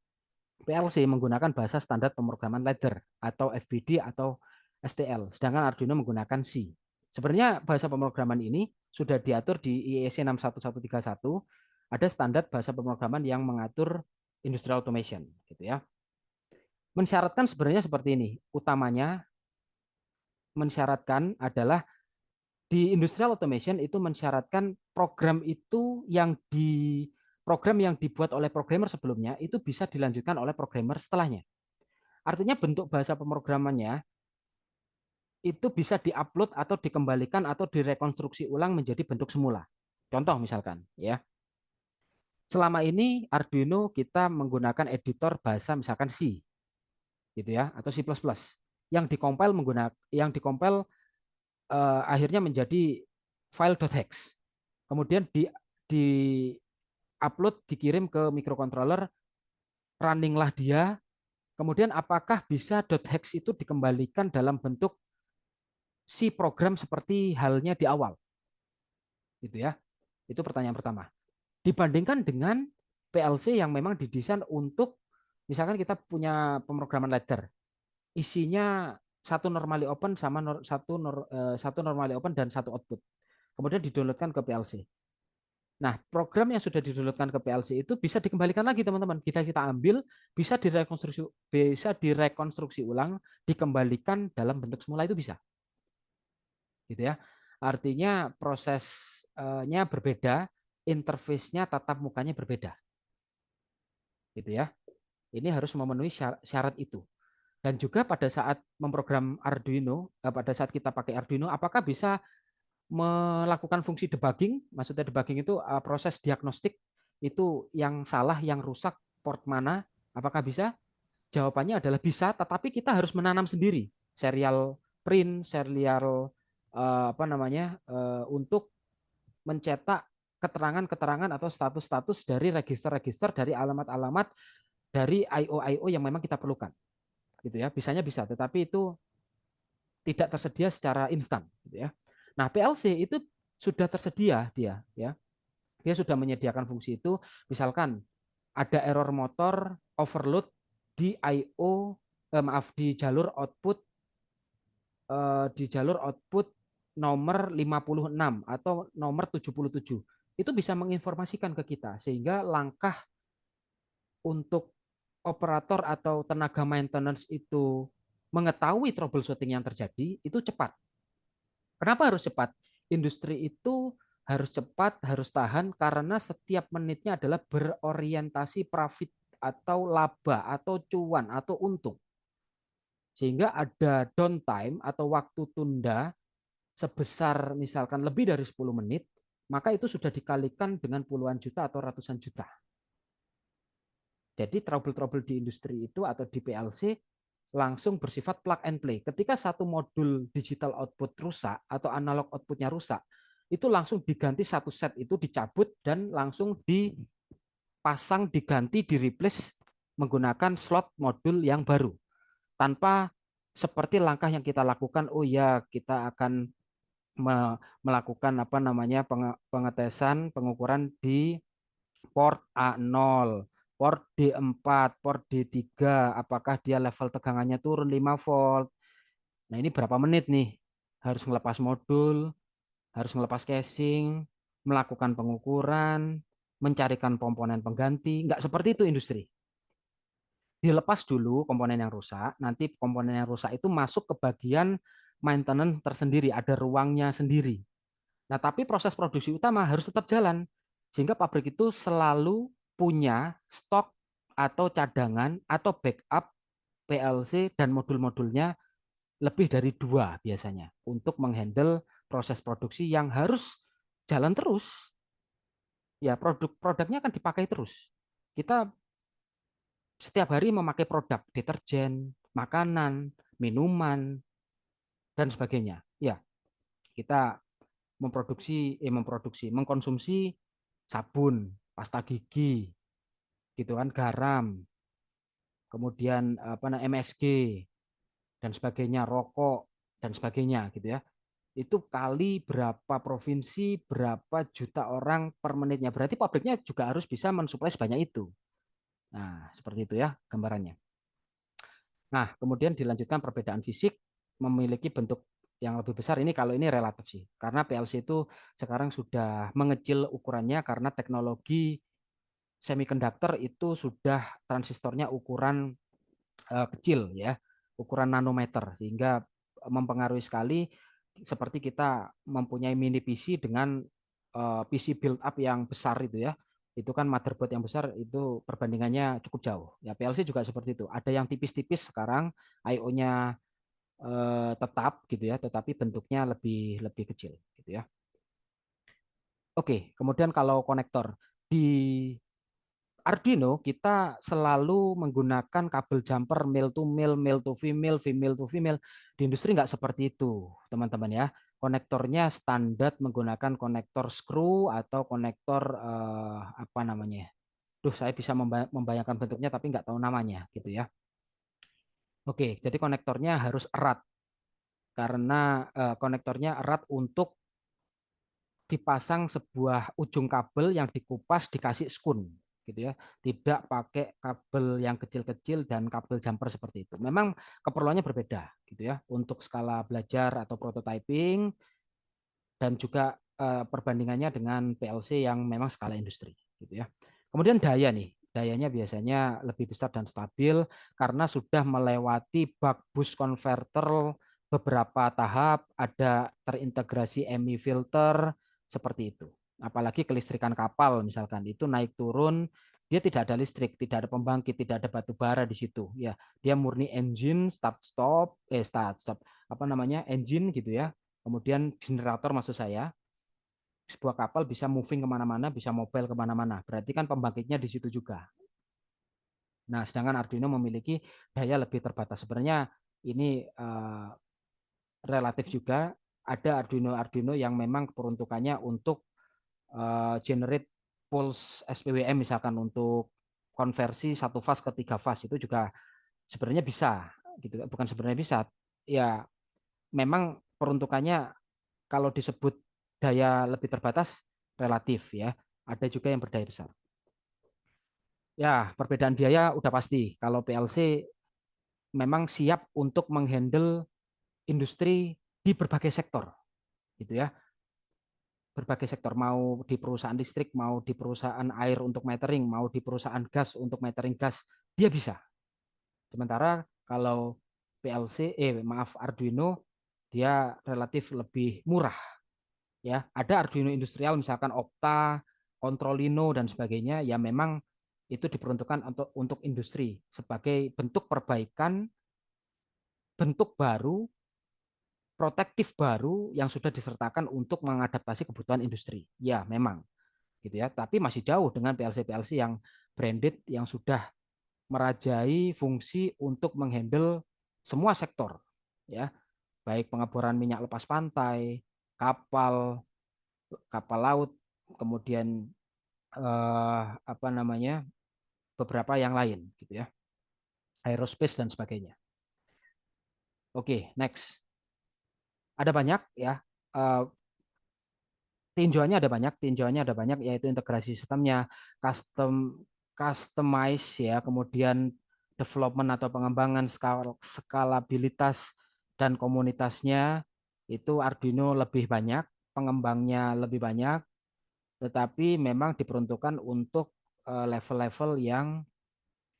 PLC menggunakan bahasa standar pemrograman ladder atau FBD atau STL, sedangkan Arduino menggunakan C. Sebenarnya bahasa pemrograman ini sudah diatur di IEC 61131, ada standar bahasa pemrograman yang mengatur industrial automation, gitu ya. Mensyaratkan sebenarnya seperti ini, utamanya mensyaratkan adalah di industrial automation itu mensyaratkan program yang dibuat oleh programmer sebelumnya itu bisa dilanjutkan oleh programmer setelahnya. Artinya bentuk bahasa pemrogramannya itu bisa diupload atau dikembalikan atau direkonstruksi ulang menjadi bentuk semula. Contoh misalkan, ya. Selama ini Arduino kita menggunakan editor bahasa misalkan C, gitu ya, atau C++, akhirnya menjadi file.hex. Kemudian di upload dikirim ke microcontroller, runninglah dia. Kemudian apakah bisa .hex itu dikembalikan dalam bentuk si program seperti halnya di awal? Gitu ya. Itu pertanyaan pertama. Dibandingkan dengan PLC yang memang didesain untuk misalkan kita punya pemrograman ladder. Isinya satu normally open sama satu normally open dan satu output. Kemudian didownloadkan ke PLC. Nah, program yang sudah didownloadkan ke PLC itu bisa dikembalikan lagi, teman-teman. Kita ambil, bisa direkonstruksi ulang, dikembalikan dalam bentuk semula itu bisa. Gitu ya. Artinya prosesnya berbeda, interface-nya tatap mukanya berbeda. Gitu ya. Ini harus memenuhi syarat itu. Dan juga pada saat memprogram Arduino, pada saat kita pakai Arduino, apakah bisa melakukan fungsi debugging? Maksudnya debugging itu proses diagnostik itu yang salah, yang rusak, port mana? Apakah bisa? Jawabannya adalah bisa, tetapi kita harus menanam sendiri serial print, serial untuk mencetak keterangan-keterangan atau status-status dari register-register, dari alamat-alamat, dari I/O yang memang kita perlukan. Gitu ya, bisanya bisa, tetapi itu tidak tersedia secara instan, gitu ya. Nah, PLC itu sudah tersedia dia, ya. Dia sudah menyediakan fungsi itu, misalkan ada error motor overload di I/O, di jalur output nomor 56 atau nomor 77. Itu bisa menginformasikan ke kita sehingga langkah untuk operator atau tenaga maintenance itu mengetahui troubleshooting yang terjadi itu cepat. Kenapa harus cepat? Industri itu harus cepat, harus tahan karena setiap menitnya adalah berorientasi profit atau laba atau cuan atau untung. Sehingga ada downtime atau waktu tunda sebesar misalkan lebih dari 10 menit, maka itu sudah dikalikan dengan puluhan juta atau ratusan juta. Jadi trouble-trouble di industri itu atau di PLC langsung bersifat plug and play. Ketika satu modul digital output rusak atau analog outputnya rusak, itu langsung diganti satu set itu dicabut dan langsung dipasang, diganti, di replace menggunakan slot modul yang baru. Tanpa seperti langkah yang kita lakukan, oh ya kita akan melakukan pengetesan, pengukuran di port A0, port D4, port D3, apakah dia level tegangannya turun 5 volt. Nah, ini berapa menit nih? Harus melepas modul, harus melepas casing, melakukan pengukuran, mencarikan komponen pengganti. Enggak seperti itu industri. dilepas dulu komponen yang rusak, nanti komponen yang rusak itu masuk ke bagian maintenance tersendiri, ada ruangnya sendiri. Nah, tapi proses produksi utama harus tetap jalan, sehingga pabrik itu selalu punya stok atau cadangan atau backup PLC dan modul-modulnya lebih dari 2 biasanya untuk menghandle proses produksi yang harus jalan terus. Ya, produknya akan dipakai terus. Kita setiap hari memakai produk deterjen, makanan, minuman, dan sebagainya. Ya, kita mengkonsumsi sabun, pasta gigi, gitu kan, garam, kemudian MSG dan sebagainya, rokok dan sebagainya, gitu ya. Itu kali berapa provinsi, berapa juta orang per menitnya. Berarti pabriknya juga harus bisa mensuplai sebanyak itu. Nah, seperti itu ya gambarannya. Nah, kemudian dilanjutkan perbedaan fisik memiliki bentuk yang lebih besar. Ini kalau ini relatif sih. Karena PLC itu sekarang sudah mengecil ukurannya karena teknologi semiconductor itu sudah transistornya ukuran kecil ya, ukuran nanometer, sehingga mempengaruhi sekali seperti kita mempunyai mini PC dengan PC build up yang besar itu ya. Itu kan motherboard yang besar itu perbandingannya cukup jauh. Ya PLC juga seperti itu. Ada yang tipis-tipis sekarang I/O-nya tetap gitu ya, tetapi bentuknya lebih lebih kecil gitu ya. Oke, kemudian kalau konektor di Arduino kita selalu menggunakan kabel jumper male to female to female. Di industri nggak seperti itu, teman-teman ya. Konektornya standar menggunakan konektor screw atau konektor apa namanya? Duh, saya bisa membayangkan bentuknya tapi nggak tahu namanya gitu ya. Oke, jadi konektornya harus erat karena konektornya erat untuk dipasang sebuah ujung kabel yang dikupas dikasih skun gitu ya, tidak pakai kabel yang kecil-kecil dan kabel jumper seperti itu. Memang keperluannya berbeda gitu ya untuk skala belajar atau prototyping dan juga perbandingannya dengan PLC yang memang skala industri gitu ya. Kemudian daya nih, dayanya biasanya lebih besar dan stabil karena sudah melewati buck boost converter beberapa tahap, ada terintegrasi MI filter seperti itu. Apalagi kelistrikan kapal misalkan itu naik turun, dia tidak ada listrik, tidak ada pembangkit, tidak ada batu bara di situ. Ya, dia murni engine start stop, apa namanya engine gitu ya. Kemudian generator maksud saya, sebuah kapal bisa moving kemana-mana, bisa mobile kemana-mana. Berarti kan pembangkitnya di situ juga. Nah, sedangkan Arduino memiliki daya lebih terbatas. Sebenarnya ini relatif juga. Ada Arduino yang memang peruntukannya untuk generate pulse SPWM misalkan untuk konversi 1 fase ke 3 fase itu juga sebenarnya bisa gitu. Bukan sebenarnya bisa. Ya, memang peruntukannya kalau disebut daya lebih terbatas relatif ya. Ada juga yang berdaya besar. Ya, perbedaan biaya udah pasti. Kalau PLC memang siap untuk menghandle industri di berbagai sektor, gitu ya. Berbagai sektor, mau di perusahaan listrik, mau di perusahaan air untuk metering, mau di perusahaan gas untuk metering gas, dia bisa. Sementara kalau maaf Arduino, dia relatif lebih murah. Ya, ada Arduino industrial misalkan Opta, Controlino dan sebagainya, ya memang itu diperuntukkan untuk industri sebagai bentuk perbaikan, bentuk baru, protektif baru yang sudah disertakan untuk mengadaptasi kebutuhan industri. Ya, memang gitu ya. Tapi masih jauh dengan PLC-PLC yang branded yang sudah merajai fungsi untuk menghandle semua sektor ya, baik pengeboran minyak lepas pantai, kapal, kapal laut, kemudian apa namanya beberapa yang lain gitu ya, aerospace dan sebagainya. Oke, next. Ada banyak ya. Tinjauannya ada banyak yaitu integrasi sistemnya, customize ya, kemudian development atau pengembangan skalabilitas dan komunitasnya itu Arduino lebih banyak, pengembangnya lebih banyak, tetapi memang diperuntukkan untuk level-level yang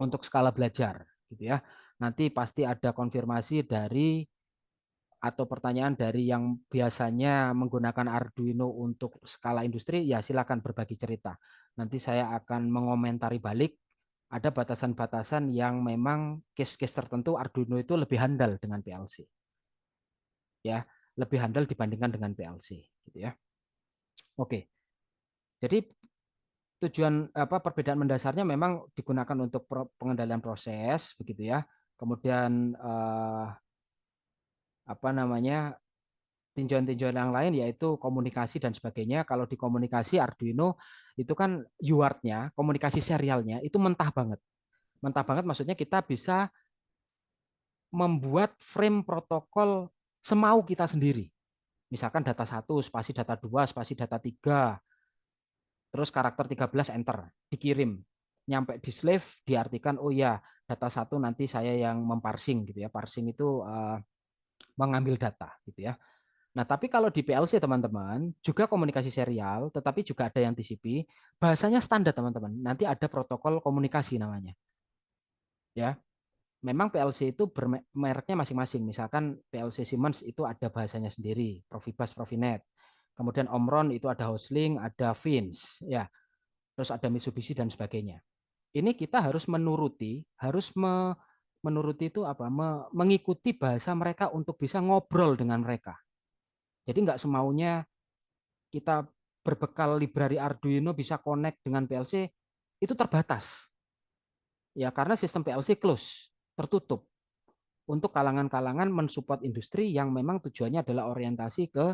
untuk skala belajar gitu ya. Nanti pasti ada konfirmasi dari atau pertanyaan dari yang biasanya menggunakan Arduino untuk skala industri, ya silakan berbagi cerita. Nanti saya akan mengomentari balik. Ada batasan-batasan yang memang case-case tertentu Arduino itu lebih handal dengan PLC, ya, lebih handal dibandingkan dengan PLC, gitu ya. Oke, jadi tujuan apa perbedaan mendasarnya memang digunakan untuk pengendalian proses, begitu ya. Kemudian apa namanya tinjauan-tinjauan yang lain yaitu komunikasi dan sebagainya. Kalau di komunikasi Arduino itu kan UART-nya, komunikasi serialnya itu mentah banget. Mentah banget maksudnya kita bisa membuat frame protokol semau kita sendiri. Misalkan data 1, spasi data 2, spasi data 3, terus karakter 13 enter, dikirim. Nyampe di slave diartikan oh ya, data 1 nanti saya yang memparsing gitu ya. Parsing itu mengambil data gitu ya. Nah, tapi kalau di PLC teman-teman, juga komunikasi serial, tetapi juga ada yang TCP, bahasanya standar teman-teman. Nanti ada protokol komunikasi namanya. Ya, memang PLC itu mereknya masing-masing. Misalkan PLC Siemens itu ada bahasanya sendiri, Profibus, Profinet. Kemudian Omron itu ada Hoslink, ada Fins, ya. Terus ada Mitsubishi dan sebagainya. Ini kita harus menuruti, menuruti itu apa? Mengikuti bahasa mereka untuk bisa ngobrol dengan mereka. Jadi nggak semaunya kita berbekal library Arduino bisa connect dengan PLC itu terbatas. Ya karena sistem PLC close, tertutup untuk kalangan-kalangan mensupport industri yang memang tujuannya adalah orientasi ke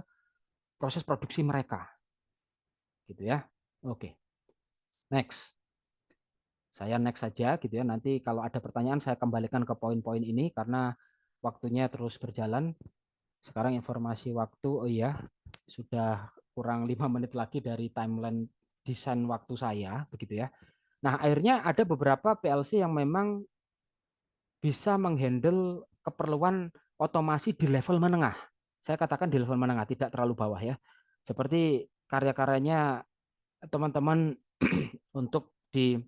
proses produksi mereka. Gitu ya. Oke. Next. Saya next saja gitu ya. Nanti kalau ada pertanyaan saya kembalikan ke poin-poin ini karena waktunya terus berjalan. Sekarang informasi waktu, oh iya, sudah kurang 5 menit lagi dari timeline desain waktu saya, begitu ya. Nah, akhirnya ada beberapa PLC yang memang bisa menghandle keperluan otomasi di level menengah. Saya katakan di level menengah, tidak terlalu bawah ya. Seperti karya-karyanya teman-teman untuk di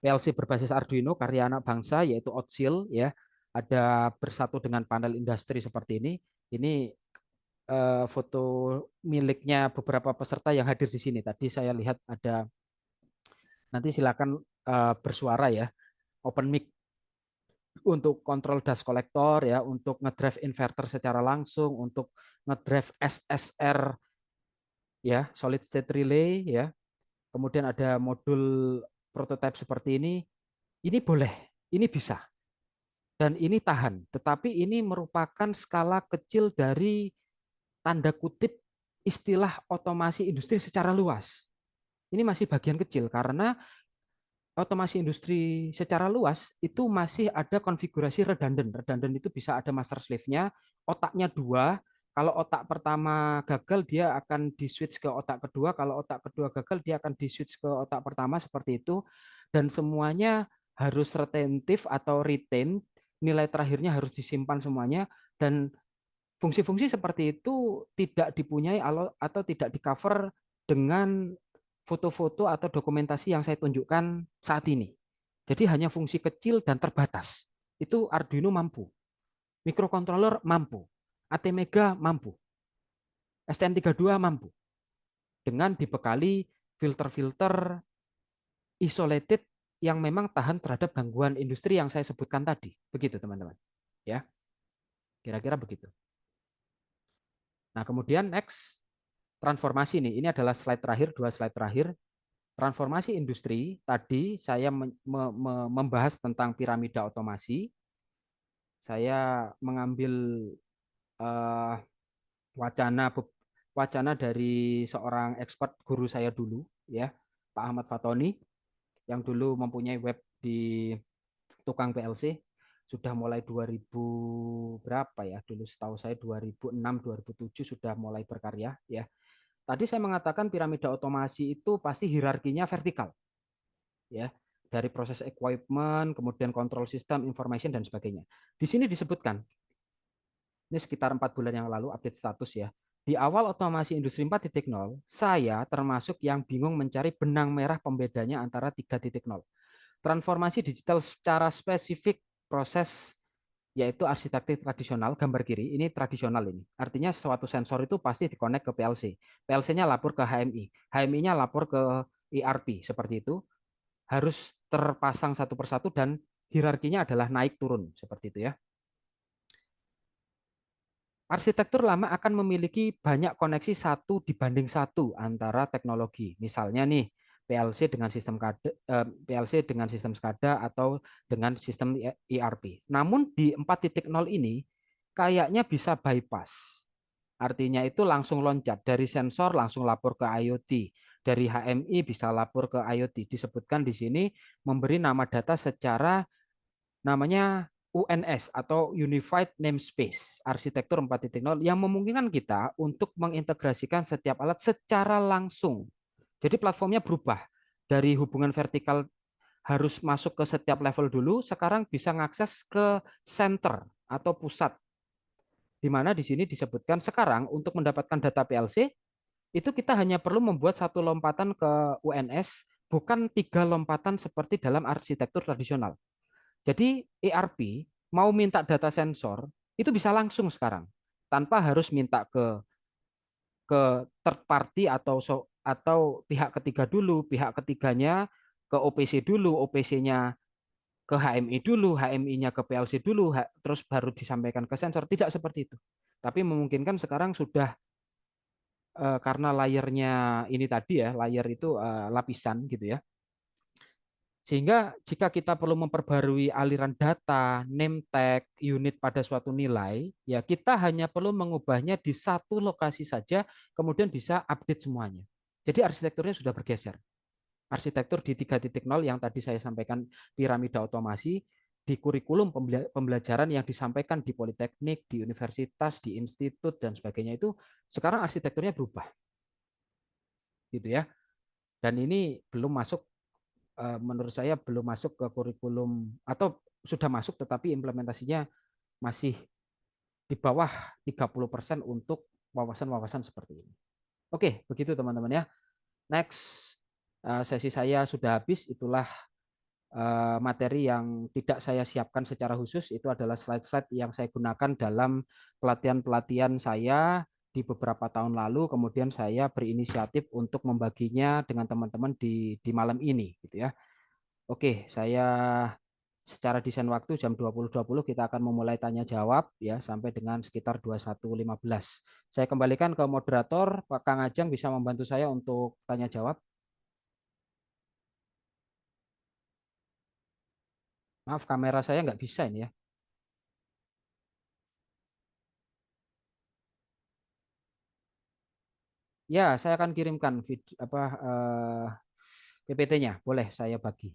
PLC berbasis Arduino karya anak bangsa yaitu Otsil ya. Ada bersatu dengan panel industri seperti ini. Ini foto miliknya beberapa peserta yang hadir di sini. Tadi saya lihat ada, nanti silakan bersuara ya, open mic untuk kontrol dust collector ya, untuk ngedrive inverter secara langsung, untuk ngedrive SSR ya, solid state relay ya. Kemudian ada modul prototype seperti ini boleh, ini bisa. Dan ini tahan, tetapi ini merupakan skala kecil dari tanda kutip istilah otomasi industri secara luas. Ini masih bagian kecil karena otomasi industri secara luas itu masih ada konfigurasi redundant. Redundant itu bisa ada master slave-nya, otaknya dua. Kalau otak pertama gagal, dia akan di-switch ke otak kedua. Kalau otak kedua gagal, dia akan di-switch ke otak pertama, seperti itu. Dan semuanya harus retentive atau retain. Nilai terakhirnya harus disimpan semuanya. Dan fungsi-fungsi seperti itu tidak dipunyai atau tidak di-cover dengan foto-foto atau dokumentasi yang saya tunjukkan saat ini. Jadi hanya fungsi kecil dan terbatas. Itu Arduino mampu. Microcontroller mampu. ATmega mampu. STM32 mampu. Dengan dibekali filter-filter isolated yang memang tahan terhadap gangguan industri yang saya sebutkan tadi. Begitu teman-teman. Ya, kira-kira begitu. Nah, kemudian next, transformasi nih. Ini adalah slide terakhir, 2 slide terakhir. Transformasi industri, tadi saya membahas tentang piramida otomasi. Saya mengambil uh, wacana wacana dari seorang expert guru saya dulu, ya, Pak Ahmad Fatoni, yang dulu mempunyai web di Tukang PLC. Sudah mulai 2000 berapa ya? Dulu setahu saya 2006, 2007 sudah mulai berkarya, ya. Tadi saya mengatakan piramida otomasi itu pasti hierarkinya vertikal, ya, dari proses equipment, kemudian control system, information dan sebagainya. Di sini disebutkan, ini sekitar 4 bulan yang lalu update status ya. Di awal otomasi industri 4.0, saya termasuk yang bingung mencari benang merah pembedanya antara 3.0. Transformasi digital secara spesifik proses yaitu arsitektur tradisional, gambar kiri, ini tradisional ini. Artinya suatu sensor itu pasti dikonek ke PLC. PLC-nya lapor ke HMI, HMI-nya lapor ke ERP, seperti itu. Harus terpasang satu persatu dan hierarkinya adalah naik turun, seperti itu ya. Arsitektur lama akan memiliki banyak koneksi satu dibanding satu antara teknologi. Misalnya nih, PLC dengan sistem PLC dengan sistem SCADA atau dengan sistem ERP. Namun di 4.0 ini kayaknya bisa bypass. Artinya itu langsung loncat dari sensor langsung lapor ke IoT, dari HMI bisa lapor ke IoT. Disebutkan di sini memberi nama data secara namanya UNS atau Unified Namespace, arsitektur 4.0 yang memungkinkan kita untuk mengintegrasikan setiap alat secara langsung. Jadi platformnya berubah dari hubungan vertikal harus masuk ke setiap level dulu, sekarang bisa mengakses ke center atau pusat. Di mana di sini disebutkan sekarang untuk mendapatkan data PLC, itu kita hanya perlu membuat satu lompatan ke UNS, bukan 3 lompatan seperti dalam arsitektur tradisional. Jadi ERP mau minta data sensor itu bisa langsung sekarang tanpa harus minta ke third party atau pihak ketiga dulu, pihak ketiganya ke OPC dulu, OPC-nya ke HMI dulu, HMI-nya ke PLC dulu, terus baru disampaikan ke sensor. Tidak seperti itu. Tapi memungkinkan sekarang sudah karena layernya ini tadi ya, layer itu lapisan gitu ya. Sehingga jika kita perlu memperbarui aliran data, name tag, unit pada suatu nilai, ya kita hanya perlu mengubahnya di satu lokasi saja, kemudian bisa update semuanya. Jadi arsitekturnya sudah bergeser. Arsitektur di 3.0 yang tadi saya sampaikan piramida otomasi, di kurikulum pembelajaran yang disampaikan di politeknik, di universitas, di institut, dan sebagainya itu, sekarang arsitekturnya berubah. Gitu ya. Dan ini belum masuk menurut saya belum masuk ke kurikulum atau sudah masuk tetapi implementasinya masih di bawah 30% untuk wawasan-wawasan seperti ini. Oke, begitu teman-teman ya. Next, sesi saya sudah habis. Itulah materi yang tidak saya siapkan secara khusus. Itu adalah slide-slide yang saya gunakan dalam pelatihan-pelatihan saya di beberapa tahun lalu. Kemudian saya berinisiatif untuk membaginya dengan teman-teman di malam ini, gitu ya. Oke, saya secara desain waktu jam 20.20 kita akan memulai tanya jawab ya sampai dengan sekitar 21.15. Saya kembalikan ke moderator, Pak Kang Ajeng bisa membantu saya untuk tanya jawab. Maaf, kamera saya nggak bisa ini ya. Ya, saya akan kirimkan video, PPT-nya. Boleh saya bagi.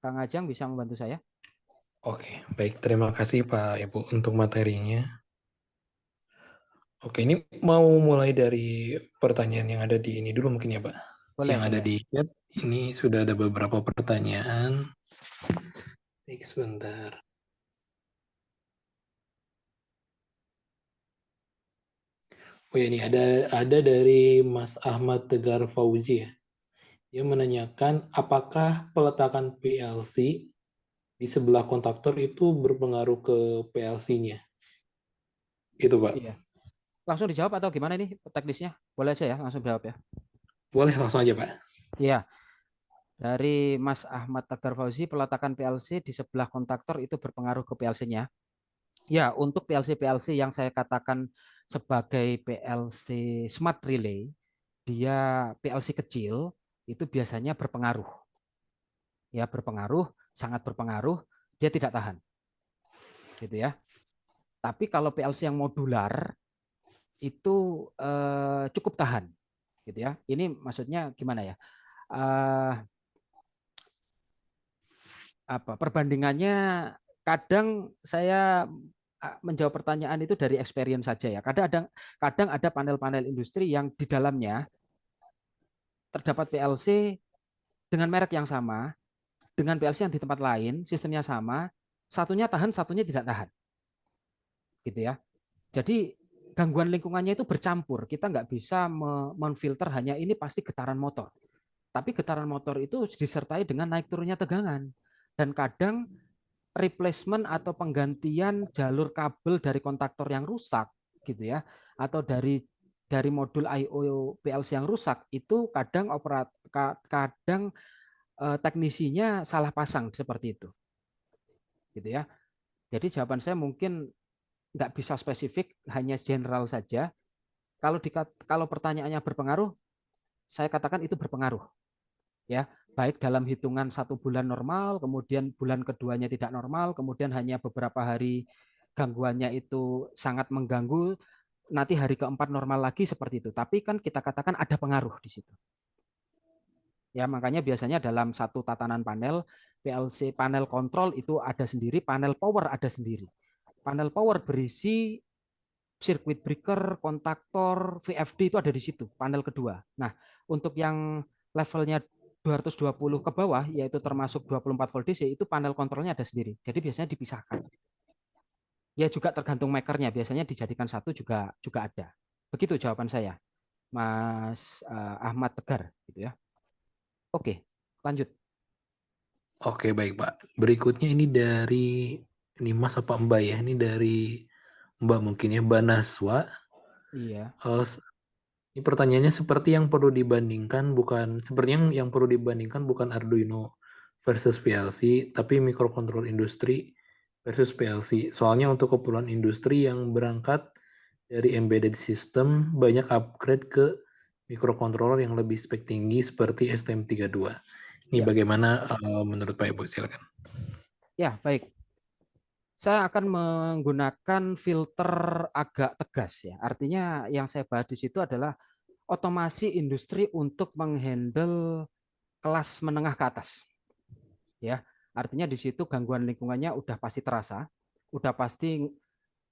Kang Ajeng bisa membantu saya? Oke, baik. Terima kasih Pak Ibu untuk materinya. Oke, ini mau mulai dari pertanyaan yang ada di ini dulu mungkin ya Pak. Boleh, Yang ada boleh. di chat, ini sudah ada beberapa pertanyaan. Baik, sebentar. Oh ya, ini ada dari Mas Ahmad Tegar Fauzi ya. Dia menanyakan apakah peletakan PLC di sebelah kontaktor itu berpengaruh ke PLC-nya. Itu Pak. Iya. Langsung dijawab atau gimana ini teknisnya? Boleh aja ya, langsung jawab ya. Boleh langsung aja Pak. Iya. Dari Mas Ahmad Tagar Fauzi, peletakan PLC di sebelah kontaktor itu berpengaruh ke PLC-nya. Ya, untuk PLC-PLC yang saya katakan sebagai PLC Smart Relay, dia PLC kecil, itu biasanya berpengaruh. Ya, berpengaruh, sangat berpengaruh, dia tidak tahan. Gitu ya. Tapi kalau PLC yang modular, itu cukup tahan. Gitu ya. Ini maksudnya gimana ya? Perbandingannya kadang saya menjawab pertanyaan itu dari experience saja ya. Kadang ada panel-panel industri yang di dalamnya terdapat PLC dengan merek yang sama, dengan PLC yang di tempat lain, sistemnya sama, satunya tahan, satunya tidak tahan. Gitu ya. Jadi gangguan lingkungannya itu bercampur. Kita nggak bisa menfilter hanya ini pasti getaran motor. Tapi getaran motor itu disertai dengan naik turunnya tegangan. Dan kadang replacement atau penggantian jalur kabel dari kontaktor yang rusak gitu ya, atau dari modul I/O PLC yang rusak itu kadang teknisinya salah pasang seperti itu gitu ya. Jadi jawaban saya mungkin nggak bisa spesifik, hanya general saja. Kalau pertanyaannya berpengaruh, saya katakan itu berpengaruh ya, baik dalam hitungan 1 bulan normal, kemudian bulan keduanya tidak normal, kemudian hanya beberapa hari gangguannya itu sangat mengganggu, nanti hari keempat normal lagi seperti itu. Tapi kan kita katakan ada pengaruh di situ. Ya, makanya biasanya dalam satu tatanan panel PLC panel kontrol itu ada sendiri, panel power ada sendiri. Panel power berisi circuit breaker, kontaktor, VFD itu ada di situ, panel kedua. Nah, untuk yang levelnya 220 ke bawah, yaitu termasuk 24 volt DC, itu panel kontrolnya ada sendiri. Jadi biasanya dipisahkan. Ya juga tergantung makernya, biasanya dijadikan satu juga juga ada. Begitu jawaban saya, Mas Ahmad Tegar, gitu ya. Oke, lanjut. Oke, baik, Pak. Berikutnya ini dari, ini Mas apa Mbak ya? Ini dari Mbak mungkin ya, Mbak Naswa. Iya, Ini pertanyaannya seperti yang perlu dibandingkan bukan seperti yang perlu dibandingkan bukan Arduino versus PLC, tapi microcontroller industri versus PLC. Soalnya untuk keperluan industri yang berangkat dari embedded system banyak upgrade ke microcontroller yang lebih spek tinggi seperti STM32. Ini ya, bagaimana menurut Pak Ibu? Silakan. ya, baik. Saya akan menggunakan filter agak tegas ya. Artinya yang saya bahas di situ adalah otomasi industri untuk menghandle kelas menengah ke atas. Ya, artinya di situ gangguan lingkungannya udah pasti terasa, udah pasti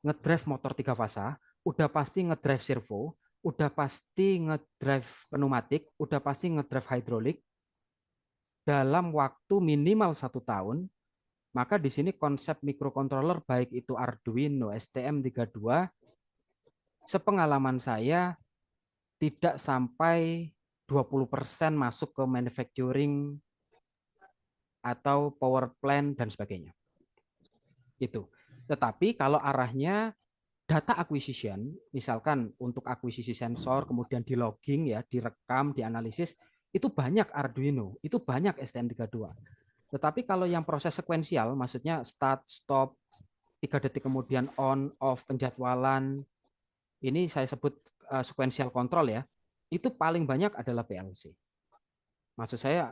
ngedrive motor 3 fasa, udah pasti ngedrive servo, udah pasti ngedrive pneumatik, udah pasti ngedrive hidrolik dalam waktu minimal 1 tahun. Maka di sini konsep microcontroller baik itu Arduino, STM32, sepengalaman saya tidak sampai 20% masuk ke manufacturing atau power plant dan sebagainya. Itu. Tetapi kalau arahnya data acquisition, misalkan untuk akuisisi sensor, kemudian di logging ya, direkam, dianalisis, itu banyak Arduino, itu banyak STM32. Tetapi kalau yang proses sekuensial, maksudnya start, stop, 3 detik kemudian on, off, penjadwalan, ini saya sebut sequential control ya, itu paling banyak adalah PLC. Maksud saya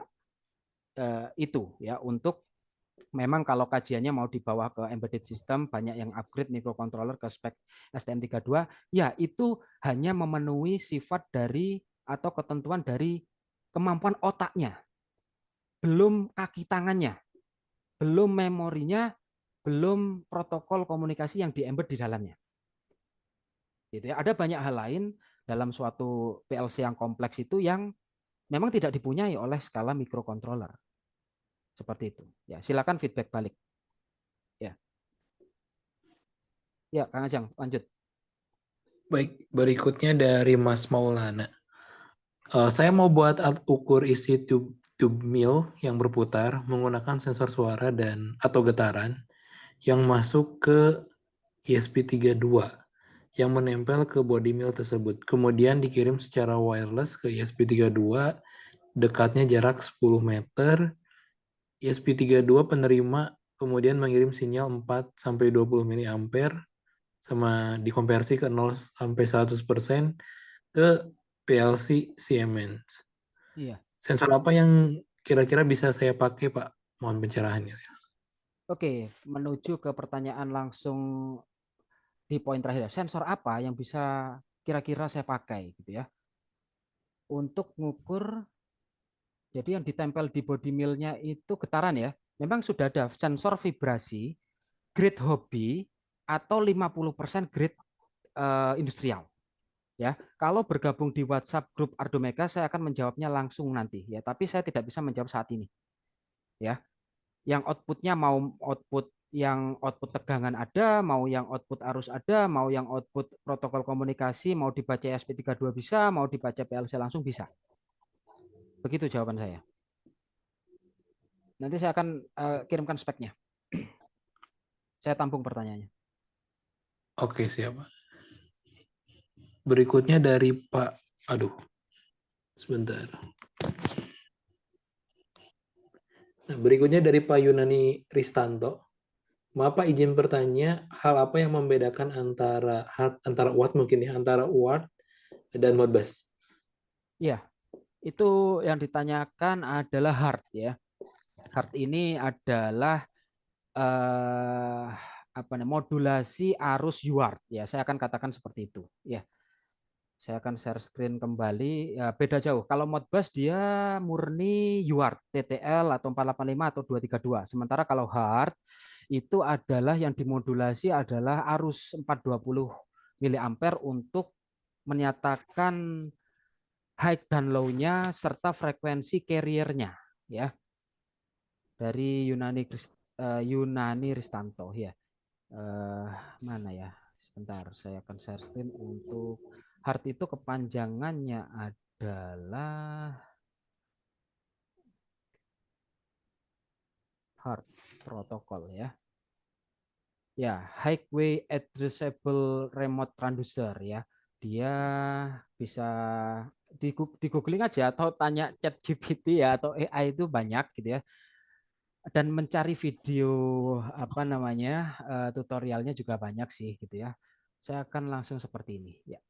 itu ya, untuk memang kalau kajiannya mau dibawa ke embedded system, banyak yang upgrade microcontroller ke spek STM32, ya itu hanya memenuhi sifat dari atau ketentuan dari kemampuan otaknya, belum kaki tangannya, belum memorinya, belum protokol komunikasi yang di-embed di dalamnya. Gitu ya. Ada banyak hal lain dalam suatu PLC yang kompleks itu yang memang tidak dipunyai oleh skala microcontroller. Seperti itu. Ya, silakan feedback balik. Ya. Ya, Kang Ajang, lanjut. Baik, berikutnya dari Mas Maulana. Saya mau buat alat ukur isi tube mill yang berputar menggunakan sensor suara dan atau getaran yang masuk ke ESP32 yang menempel ke body mill tersebut. Kemudian dikirim secara wireless ke ESP32, dekatnya jarak 10 meter. ESP32 penerima kemudian mengirim sinyal 4 sampai 20 miliampere sama dikonversi ke 0 sampai 100% ke PLC Siemens. Iya. Sensor apa yang kira-kira bisa saya pakai, Pak? Mohon pencerahannya. Oke, menuju ke pertanyaan langsung di poin terakhir. Sensor apa yang bisa kira-kira saya pakai gitu ya? Untuk mengukur, jadi yang ditempel di body mill-nya itu getaran ya. Memang sudah ada sensor vibrasi, grade hobby, atau 50% grade industrial. Ya, kalau bergabung di WhatsApp grup Ardomega, saya akan menjawabnya langsung nanti ya. Tapi saya tidak bisa menjawab saat ini. Ya, yang outputnya mau output tegangan ada, mau yang output arus ada, mau yang output protokol komunikasi, mau dibaca SP32 bisa, mau dibaca PLC langsung bisa. Begitu jawaban saya. Nanti saya akan kirimkan speknya. Saya tampung pertanyaannya. Oke, siap. Berikutnya dari Pak, aduh, sebentar. Nah, berikutnya dari Pak Yunani Ristanto. Maaf Pak, izin bertanya, hal apa yang membedakan antara UART mungkin ya, antara UART dan Modbus? Iya, itu yang ditanyakan adalah hard ya. Hard ini adalah eh, apa namanya modulasi arus UART ya. Saya akan katakan seperti itu ya. Saya akan share screen kembali. Ya, beda jauh. Kalau Modbus dia murni UART, TTL atau 485 atau 232. Sementara kalau hard itu adalah yang dimodulasi adalah arus 420 miliampere untuk menyatakan high dan low-nya serta frekuensi carrier-nya ya. Dari Yunani Ristanto ya. Eh, mana ya? Sebentar, saya akan share screen untuk hard itu kepanjangannya adalah hard protocol ya. Ya, Highway Addressable Remote Transducer ya. Dia bisa di googling aja atau tanya chat GPT ya atau AI itu banyak gitu ya. Dan mencari video apa namanya tutorialnya juga banyak sih gitu ya. Saya akan langsung seperti ini ya.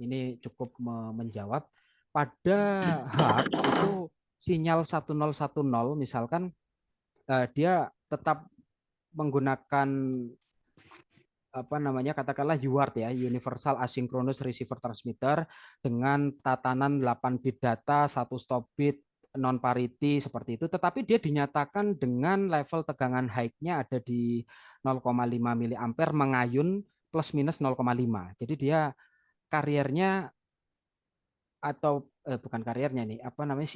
Ini cukup menjawab pada hard itu sinyal 1010 misalkan dia tetap menggunakan apa namanya katakanlah UART ya, Universal Asynchronous Receiver Transmitter dengan tatanan 8 bit data, 1 stop bit, non parity seperti itu, tetapi dia dinyatakan dengan level tegangan high-nya ada di 0,5 miliampere mengayun plus minus 0,5. Jadi dia kariernya atau bukan kariernya nih, apa namanya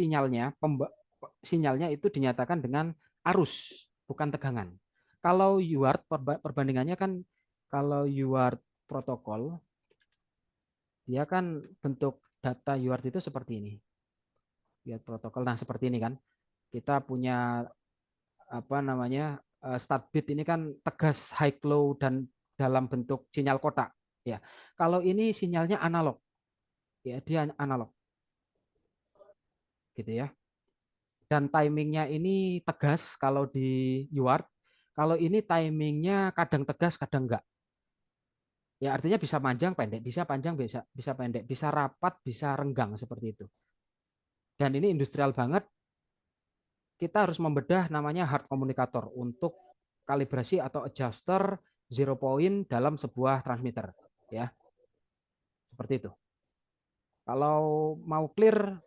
sinyalnya itu dinyatakan dengan arus bukan tegangan. Kalau UART perbandingannya kan kalau UART protokol dia kan bentuk data UART itu seperti ini. UART protokol nah seperti ini kan. Kita punya apa namanya start bit ini kan tegas high low dan dalam bentuk sinyal kotak ya. Kalau ini sinyalnya analog ya dia analog gitu ya. Dan timingnya ini tegas kalau di UART. Kalau ini timingnya kadang tegas, kadang enggak. Ya artinya bisa panjang, pendek, bisa panjang, bisa pendek, bisa rapat, bisa renggang seperti itu. Dan ini industrial banget. Kita harus membedah namanya hard communicator untuk kalibrasi atau adjuster zero point dalam sebuah transmitter. Ya, seperti itu. Kalau mau clear,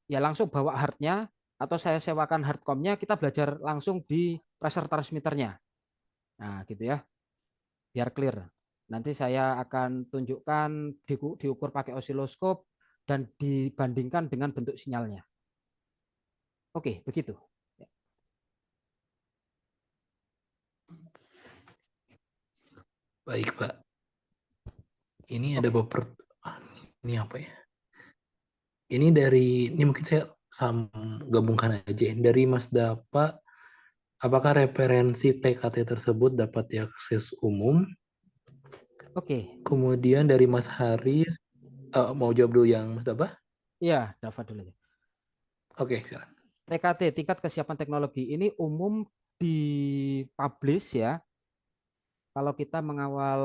ya langsung bawa hardnya atau saya sewakan hardcomnya, kita belajar langsung di pressure transmitternya. Nah, gitu ya, biar clear. Nanti saya akan tunjukkan diukur pakai osiloskop dan dibandingkan dengan bentuk sinyalnya. Oke, begitu. Baik Pak. Ini ada Oke. ini apa ya? Ini mungkin saya gabungkan aja ya. Dari Mas Dapa, apakah referensi TKT tersebut dapat diakses umum? Oke. Kemudian dari Mas Haris, mau jawab dulu yang Mas Dapa? Iya, Dava dulu. Oke, silakan. TKT, tingkat kesiapan teknologi ini umum dipublish ya. Kalau kita mengawal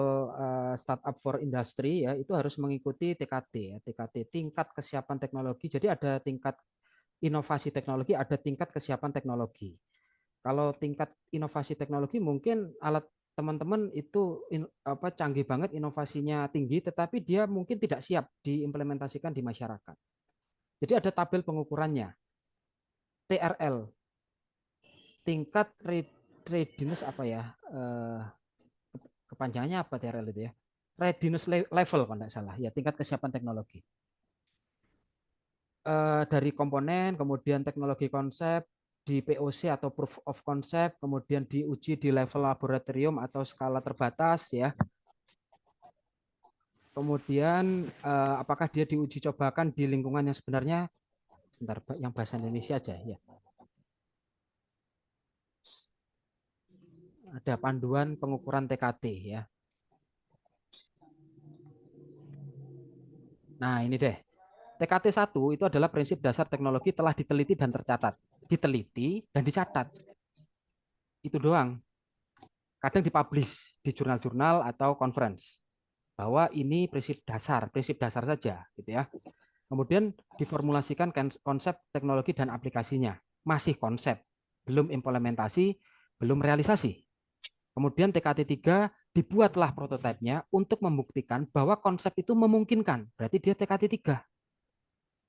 startup for industry ya, itu harus mengikuti TKT ya. TKT tingkat kesiapan teknologi. Jadi ada tingkat inovasi teknologi, ada tingkat kesiapan teknologi. Kalau tingkat inovasi teknologi mungkin alat teman-teman itu canggih banget, inovasinya tinggi, tetapi dia mungkin tidak siap diimplementasikan di masyarakat. Jadi ada tabel pengukurannya. TRL, tingkat readiness apa ya? Kepanjangannya apa TRL itu ya? Readiness level kalau tidak salah, ya tingkat kesiapan teknologi. Dari komponen, kemudian teknologi konsep, di POC atau proof of concept, kemudian diuji di level laboratorium atau skala terbatas ya. Kemudian apakah dia diuji cobakan di lingkungan yang sebenarnya Bentar, yang bahasa Indonesia aja ya. Ada panduan pengukuran TKT ya. Nah, ini deh. TKT 1 itu adalah prinsip dasar teknologi telah diteliti dan tercatat. Diteliti dan dicatat. Itu doang. Kadang dipublish di jurnal-jurnal atau conference. Bahwa ini prinsip dasar saja gitu ya. Kemudian diformulasikan konsep teknologi dan aplikasinya. Masih konsep, belum implementasi, belum realisasi. Kemudian TKT 3 dibuatlah prototipenya untuk membuktikan bahwa konsep itu memungkinkan. Berarti dia TKT 3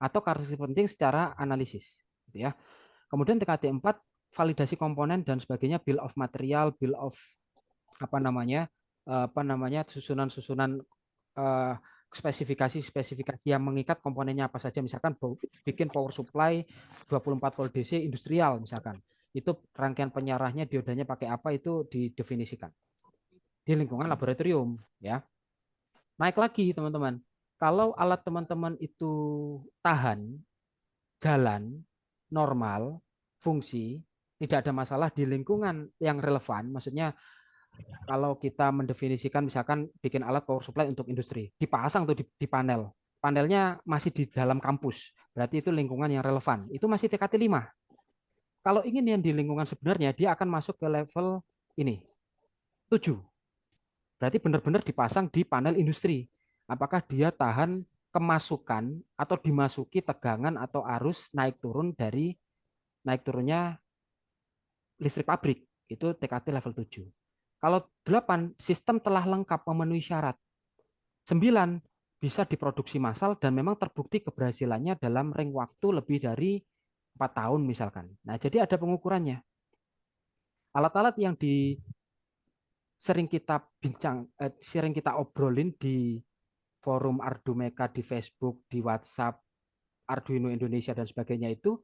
atau karakteristik penting secara analisis. Gitu ya. Kemudian TKT 4 validasi komponen dan sebagainya, bill of material, bill of susunan-susunan spesifikasi yang mengikat komponennya apa saja, misalkan bikin power supply 24 volt DC industrial misalkan. Itu rangkaian penyarahnya diodanya pakai apa itu didefinisikan di lingkungan laboratorium ya. Naik lagi teman-teman. Kalau alat teman-teman itu tahan, jalan, normal, fungsi, tidak ada masalah di lingkungan yang relevan, maksudnya kalau kita mendefinisikan misalkan bikin alat power supply untuk industri, dipasang tuh di panel. Panelnya masih di dalam kampus. Berarti itu lingkungan yang relevan. Itu masih TKT 5. Kalau ingin yang di lingkungan sebenarnya, dia akan masuk ke level ini, 7. Berarti benar-benar dipasang di panel industri. Apakah dia tahan kemasukan atau dimasuki tegangan atau arus naik turun dari naik turunnya listrik pabrik. Itu TKT level 7. Kalau 8, sistem telah lengkap memenuhi syarat. 9, bisa diproduksi massal dan memang terbukti keberhasilannya dalam ring waktu lebih dari 4 tahun misalkan. Nah, jadi ada pengukurannya. Alat-alat yang sering kita sering kita obrolin di forum Ardumeka, di Facebook, di WhatsApp, Arduino Indonesia dan sebagainya itu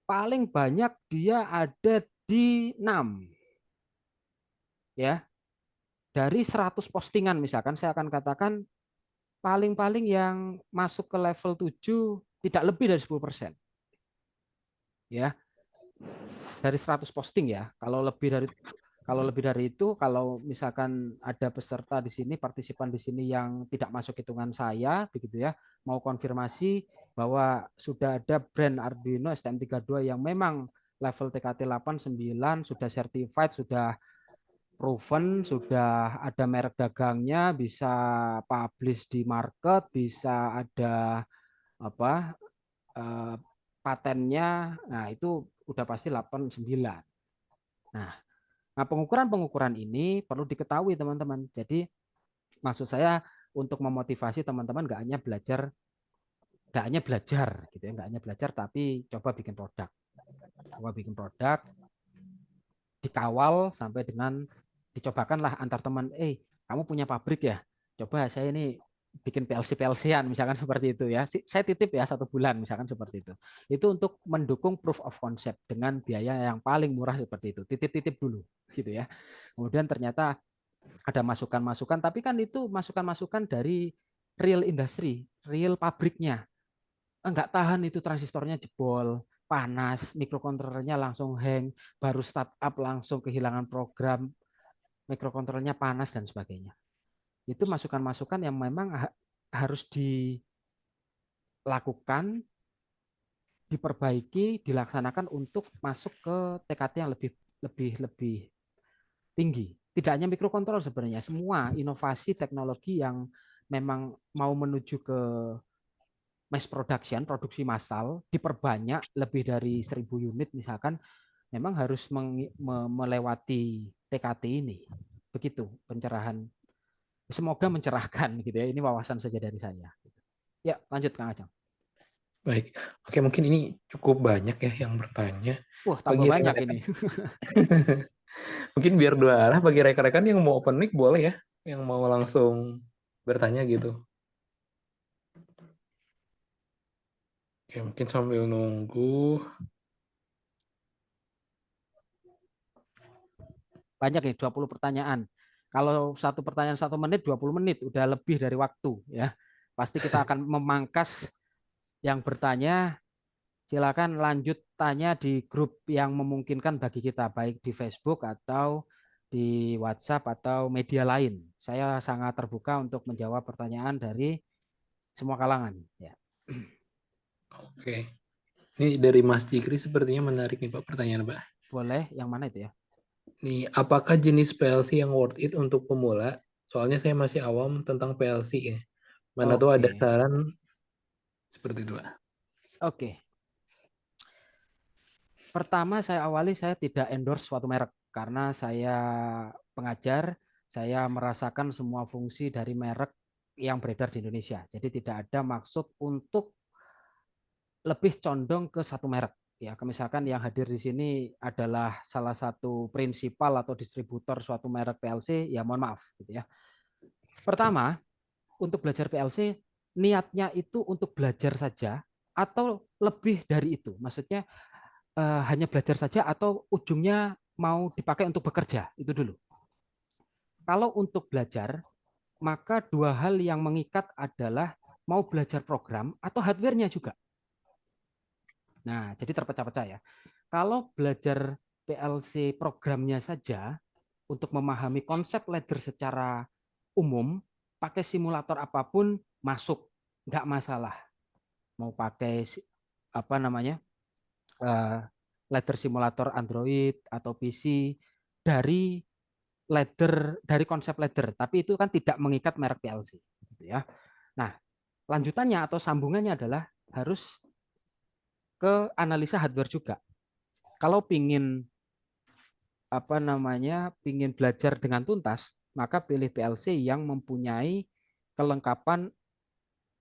paling banyak dia ada di 6. Ya, dari 100 postingan misalkan saya akan katakan paling-paling yang masuk ke level 7 tidak lebih dari 10%. Ya, dari 100 posting ya. Kalau lebih dari itu, kalau misalkan ada peserta di sini, partisipan di sini yang tidak masuk hitungan saya, begitu ya, mau konfirmasi bahwa sudah ada brand Arduino STM32 yang memang level TKT 8, 9, sudah certified, sudah proven, sudah ada merek dagangnya, bisa publish di market, bisa ada apa eh, patennya. Nah, itu udah pasti 8, 9. Nah, pengukuran-pengukuran ini perlu diketahui teman-teman. Jadi maksud saya untuk memotivasi teman-teman nggak hanya belajar gitu ya, nggak hanya belajar tapi coba bikin produk, dikawal sampai dengan dicobakanlah antar teman. Kamu punya pabrik ya, coba saya ini bikin PLC-PLC-an misalkan seperti itu ya. Saya titip ya 1 bulan misalkan seperti itu untuk mendukung proof of concept dengan biaya yang paling murah seperti itu, titip-titip dulu gitu ya. Kemudian ternyata ada masukan-masukan, tapi kan itu masukan-masukan dari real industri, real pabriknya. Enggak tahan itu transistornya jebol, panas, mikrokontrolernya langsung hang, baru startup langsung kehilangan program, mikrokontrolernya panas dan sebagainya. Itu masukan-masukan yang memang harus dilakukan, diperbaiki, dilaksanakan untuk masuk ke TKT yang lebih lebih lebih tinggi. Tidak hanya mikrokontroler sebenarnya, semua inovasi teknologi yang memang mau menuju ke mass production, produksi massal, diperbanyak lebih dari 1.000 unit misalkan, memang harus melewati TKT ini. Begitu pencerahan. Semoga mencerahkan gitu ya. Ini wawasan saja dari saya. Ya, lanjut Kang Ajeng. Baik, oke, mungkin ini cukup banyak ya yang bertanya. Wah, tambah Bagi banyak rekan-rekan, ini. mungkin biar 2 arah, bagi rekan-rekan yang mau open mic boleh ya, yang mau langsung bertanya gitu. Oke, mungkin sambil nunggu. Banyak ya, 20 pertanyaan. Kalau satu pertanyaan 1 menit, 20 menit, udah lebih dari waktu ya. Pasti kita akan memangkas yang bertanya Silakan lanjut tanya di grup yang memungkinkan bagi kita, baik di Facebook atau di WhatsApp atau media lain. Saya sangat terbuka untuk menjawab pertanyaan dari semua kalangan. Ya. Oke. Ini dari Mas Jikri sepertinya menarik nih Pak pertanyaan Pak. Boleh, yang mana itu ya? Nih, apakah jenis PLC yang worth it untuk pemula? Soalnya saya masih awam tentang PLC ya. Mana tuh ada Oke, saran seperti itu Pak. oke. Pertama saya tidak endorse suatu merek karena saya pengajar, saya merasakan semua fungsi dari merek yang beredar di Indonesia. Jadi tidak ada maksud untuk lebih condong ke satu merek. Ya, misalkan yang hadir di sini adalah salah satu prinsipal atau distributor suatu merek PLC, ya mohon maaf gitu ya. Pertama, untuk belajar PLC niatnya itu untuk belajar saja atau lebih dari itu. Maksudnya hanya belajar saja atau ujungnya mau dipakai untuk bekerja, itu dulu. Kalau untuk belajar, maka dua hal yang mengikat adalah mau belajar program atau hardware-nya juga. Nah, jadi terpecah-pecah ya. Kalau belajar PLC programnya saja untuk memahami konsep ladder secara umum, pakai simulator apapun masuk, nggak masalah. Mau pakai apa namanya ladder simulator Android atau PC dari dari konsep ladder, tapi itu kan tidak mengikat merek PLC, gitu ya. Nah, lanjutannya atau sambungannya adalah harus ke analisa hardware juga. Kalau pingin apa namanya, pingin belajar dengan tuntas, maka pilih PLC yang mempunyai kelengkapan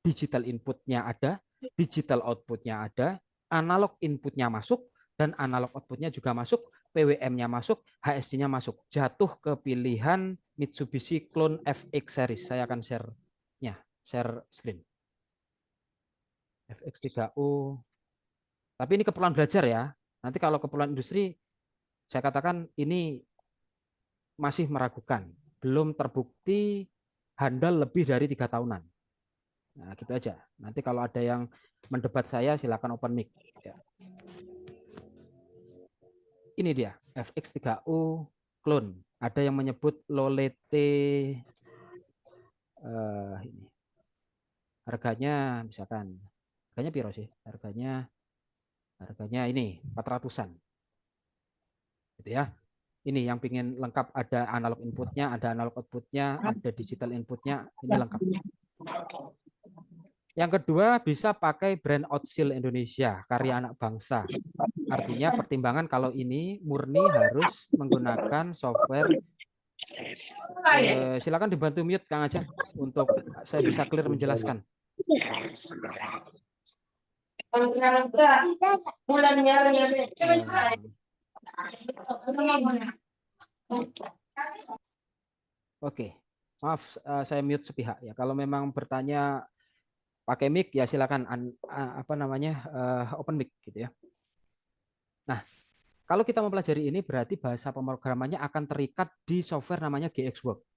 digital inputnya ada, digital outputnya ada, analog inputnya masuk, dan analog outputnya juga masuk, PWM-nya masuk, HSC-nya masuk. Jatuh ke pilihan Mitsubishi Clone FX series. Saya akan share screen. FX3U. Tapi ini keperluan belajar ya. Nanti kalau keperluan industri, saya katakan ini masih meragukan. Belum terbukti handal lebih dari 3 tahunan. Nah, gitu aja. Nanti kalau ada yang mendebat saya, silakan open mic. Ya. Ini dia, FX3U clone. Ada yang menyebut Lolete. Ini. Harganya misalkan, harganya piro sih? Harganya ini 400-an. Gitu ya. Ini yang pingin lengkap, ada analog inputnya, ada analog outputnya, ada digital inputnya, ini lengkap. Yang kedua, bisa pakai brand Outsil Indonesia, karya anak bangsa. Artinya pertimbangan kalau ini murni harus menggunakan software. Silakan dibantu mute Kang Aja untuk saya bisa clear menjelaskan. Oke, maaf saya mute sepihak ya. Kalau memang bertanya pakai mic ya silakan apa namanya open mic gitu ya. Nah, kalau kita mempelajari ini berarti bahasa pemrogramannya akan terikat di software namanya GXWorks.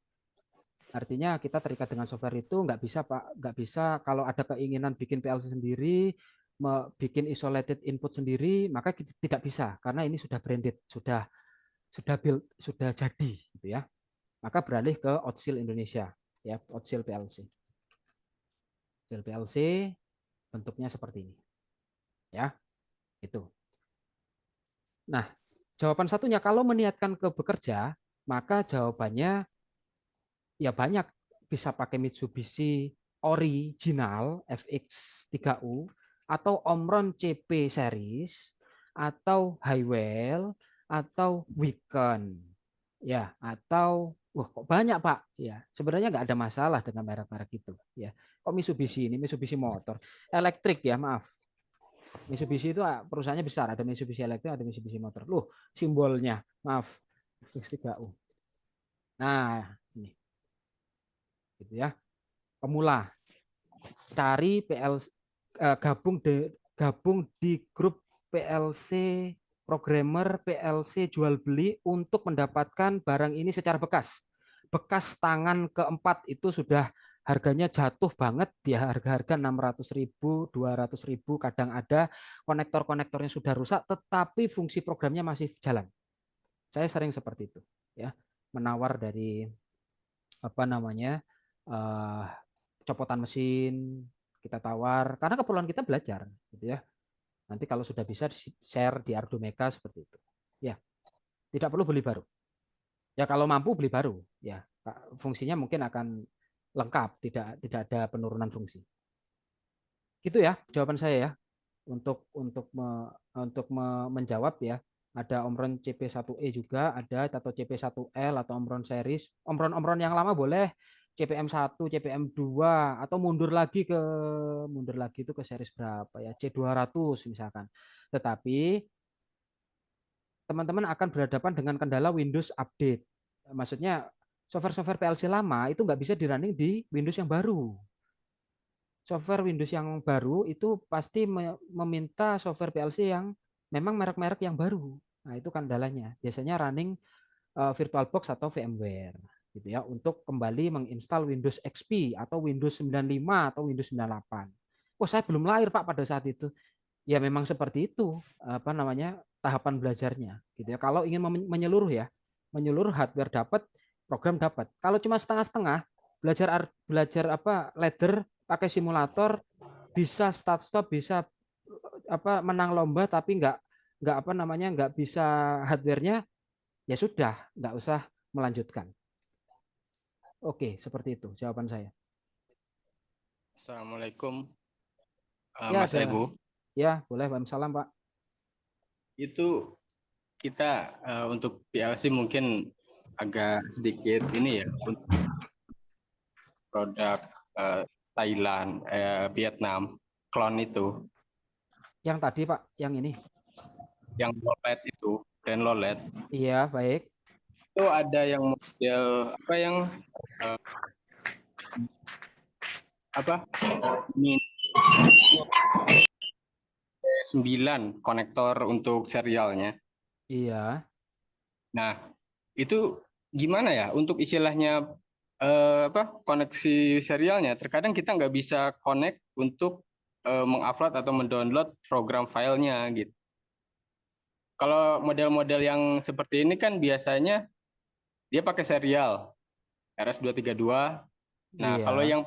Artinya kita terikat dengan software itu nggak bisa Pak, nggak bisa kalau ada keinginan bikin PLC sendiri, bikin isolated input sendiri, maka kita tidak bisa karena ini sudah branded, sudah build, sudah jadi gitu ya. Maka beralih ke Outsil Indonesia ya, Outsil PLC. Outsil PLC bentuknya seperti ini. Ya, itu. Nah, jawaban satunya kalau meniatkan ke bekerja, maka jawabannya ya banyak, bisa pakai Mitsubishi original FX3U atau Omron CP series atau Highwell atau Weekend ya, atau wah kok banyak Pak ya, sebenarnya nggak ada masalah dengan merek-merek itu ya. Kok Mitsubishi, ini Mitsubishi motor elektrik ya, maaf, Mitsubishi itu perusahaannya besar, ada Mitsubishi elektrik, ada Mitsubishi motor. Loh, simbolnya maaf FX3U. Nah ini gitu ya. Pemula cari PLC, gabung di grup PLC programmer, PLC jual beli untuk mendapatkan barang ini secara bekas. Bekas tangan keempat itu sudah harganya jatuh banget di harga-harga 600.000, 200.000, kadang ada konektor-konektornya sudah rusak, tetapi fungsi programnya masih jalan. Saya sering seperti itu, ya, menawar dari apa namanya eh, copotan mesin kita tawar karena keperluan kita belajar, gitu ya. Nanti kalau sudah bisa share di Ardo Mega seperti itu. Ya, tidak perlu beli baru. Ya kalau mampu beli baru, ya fungsinya mungkin akan lengkap, tidak ada penurunan fungsi. Gitu ya jawaban saya ya menjawab ya. Ada Omron CP1E juga ada, atau CP1L atau Omron series. Omron yang lama boleh CPM1, CPM2, atau mundur lagi itu ke series berapa ya? C200 misalkan. Tetapi teman-teman akan berhadapan dengan kendala Windows update. Maksudnya software-software PLC lama itu nggak bisa di-running di Windows yang baru. Software Windows yang baru itu pasti meminta software PLC yang memang merek-merek yang baru. Nah, itu kendalanya. Biasanya running VirtualBox atau VMware gitu ya untuk kembali menginstal Windows XP atau Windows 95 atau Windows 98. Oh, saya belum lahir Pak pada saat itu. Ya memang seperti itu apa namanya tahapan belajarnya gitu ya. Kalau ingin menyeluruh ya, menyeluruh hardware dapat, program dapat. Kalau cuma setengah-setengah, belajar apa ladder pakai simulator bisa start stop, bisa apa menang lomba tapi nggak apa namanya nggak bisa hardwarenya, ya sudah nggak usah melanjutkan. Oke, seperti itu jawaban saya. Assalamualaikum, Ya Mas ada, Ebu. ya boleh. Waalaikumsalam Pak. Itu kita untuk PLC mungkin agak sedikit ini ya untuk produk Thailand, Vietnam, clone itu, Yang tadi Pak, yang ini. yang LOLED itu, brand LOLED. Iya baik. Itu ada yang model apa yang apa ini 9 konektor untuk serialnya. Iya. Nah, itu gimana ya untuk istilahnya apa koneksi serialnya? Terkadang kita nggak bisa connect untuk mengupload atau mendownload program filenya gitu. Kalau model-model yang seperti ini kan biasanya dia pakai serial RS232. Nah, kalau Iya.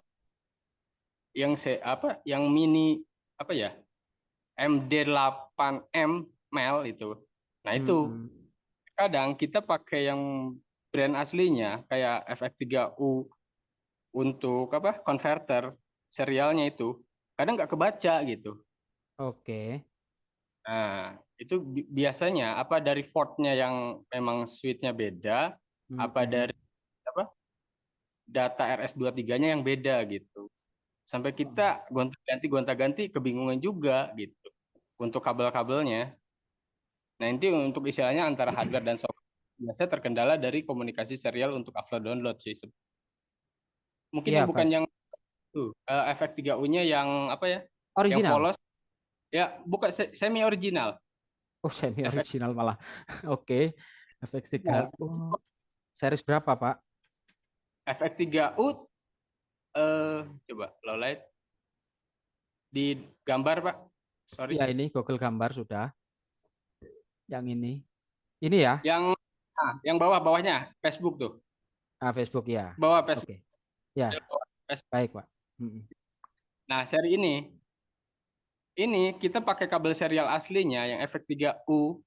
yang mini apa ya? MD8M Mel itu. Nah, itu Mm-mm. kadang kita pakai yang brand aslinya kayak FX3U untuk apa konverter serialnya itu kadang nggak kebaca gitu. Oke. Nah, itu biasanya apa dari portnya yang memang switch-nya beda, apa Mm-mm. dari apa data RS23-nya yang beda gitu. Sampai kita gonta-ganti kebingungan juga gitu untuk kabel-kabelnya. Nah, ini untuk istilahnya antara hardware dan software biasanya terkendala dari komunikasi serial untuk upload download sih. Mungkin Iya yang bukan baik. yang efek 3U-nya yang apa ya? Yang Original. polos ya, bukan semi original. Oh semi Efek original malah. Oke. FX3. Oh, series berapa Pak? efek 3U coba low light di gambar, Pak. Sorry. Ya ini Google gambar sudah. Yang ini. Ini ya. Yang bawahnya Facebook tuh. Facebook ya. Bawah Oke. Facebook. Ya baik Pak. Mm-mm. Nah, seri ini kita pakai kabel serial aslinya yang efek 3U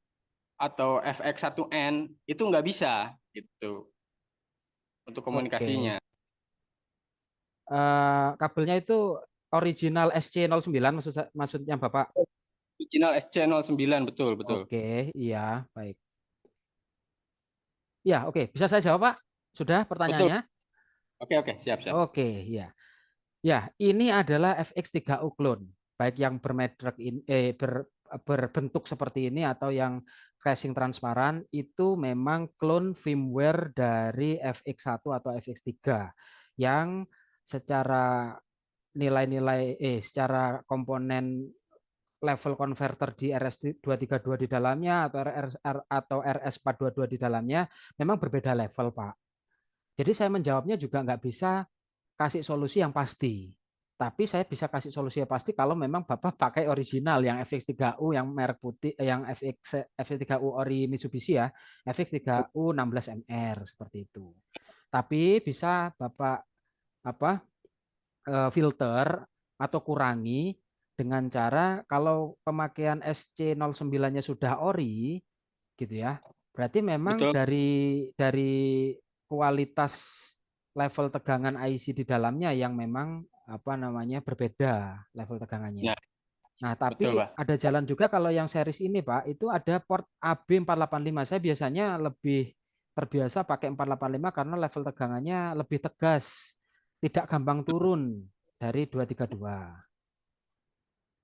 atau FX1N itu nggak bisa gitu untuk Oke. komunikasinya. Kabelnya itu original SC09 maksudnya Bapak. Original SC09 betul betul. Oke, iya, baik. Ya, oke, bisa saya jawab, Pak? Sudah Betul. pertanyaannya? Oke, siap siap. Oke, ya. Ya, ini adalah FX3U clone, baik yang berbentuk seperti ini atau yang casing transparan itu memang clone firmware dari FX1 atau FX3 yang secara secara komponen level converter di RS232 di dalamnya atau RS422 di dalamnya memang berbeda level, Pak. Jadi saya menjawabnya juga nggak bisa kasih solusi yang pasti. Tapi saya bisa kasih solusi yang pasti kalau memang Bapak pakai original yang FX3U yang merek putih, yang FX3U ori Mitsubishi ya, FX3U 16MR seperti itu. Tapi bisa Bapak filter atau kurangi dengan cara kalau pemakaian SC09-nya sudah ori gitu ya. Berarti memang Betul. dari kualitas level tegangan IC di dalamnya yang memang berbeda level tegangannya. Nah, Betul, tapi Pak. ada jalan juga kalau yang series ini, Pak, itu ada port AB485. Saya biasanya lebih terbiasa pakai 485 karena level tegangannya lebih tegas, tidak gampang turun dari 232.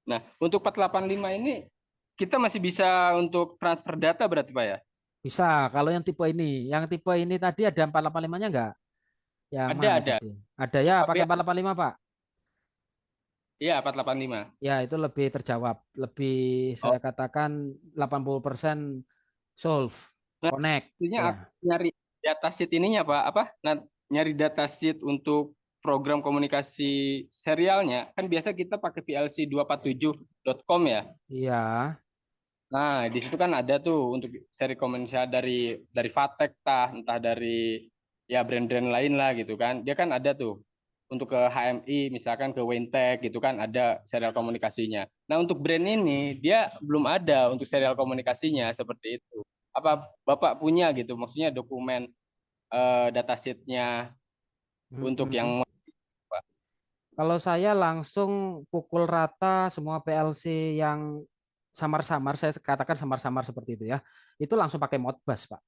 Nah, untuk 485 ini kita masih bisa untuk transfer data berarti, Pak ya? Bisa, kalau yang tipe ini tadi ada 485-nya enggak? Yang mana Ada. tadi? Ada ya, Tapi pakai 485, Pak. iya 485. Ya, itu lebih terjawab. Lebih Oh, saya katakan 80% solve, nah, connect. artinya Ya, aku nyari datasheet ininya, Pak. Nah, nyari datasheet untuk program komunikasi serialnya kan biasa kita pakai plc247.com ya. iya, Nah, di situ kan ada tuh untuk seri komunikasi dari Vatek entah dari ya brand-brand lain lah gitu kan. Dia kan ada tuh untuk ke HMI misalkan ke Wintech gitu kan ada serial komunikasinya. Nah, untuk brand ini dia belum ada untuk serial komunikasinya seperti itu. Apa Bapak punya gitu maksudnya dokumen datasheet-nya untuk Mm-mm. yang Kalau saya langsung pukul rata semua PLC yang samar-samar, saya katakan samar-samar seperti itu ya, itu langsung pakai Modbus, Pak.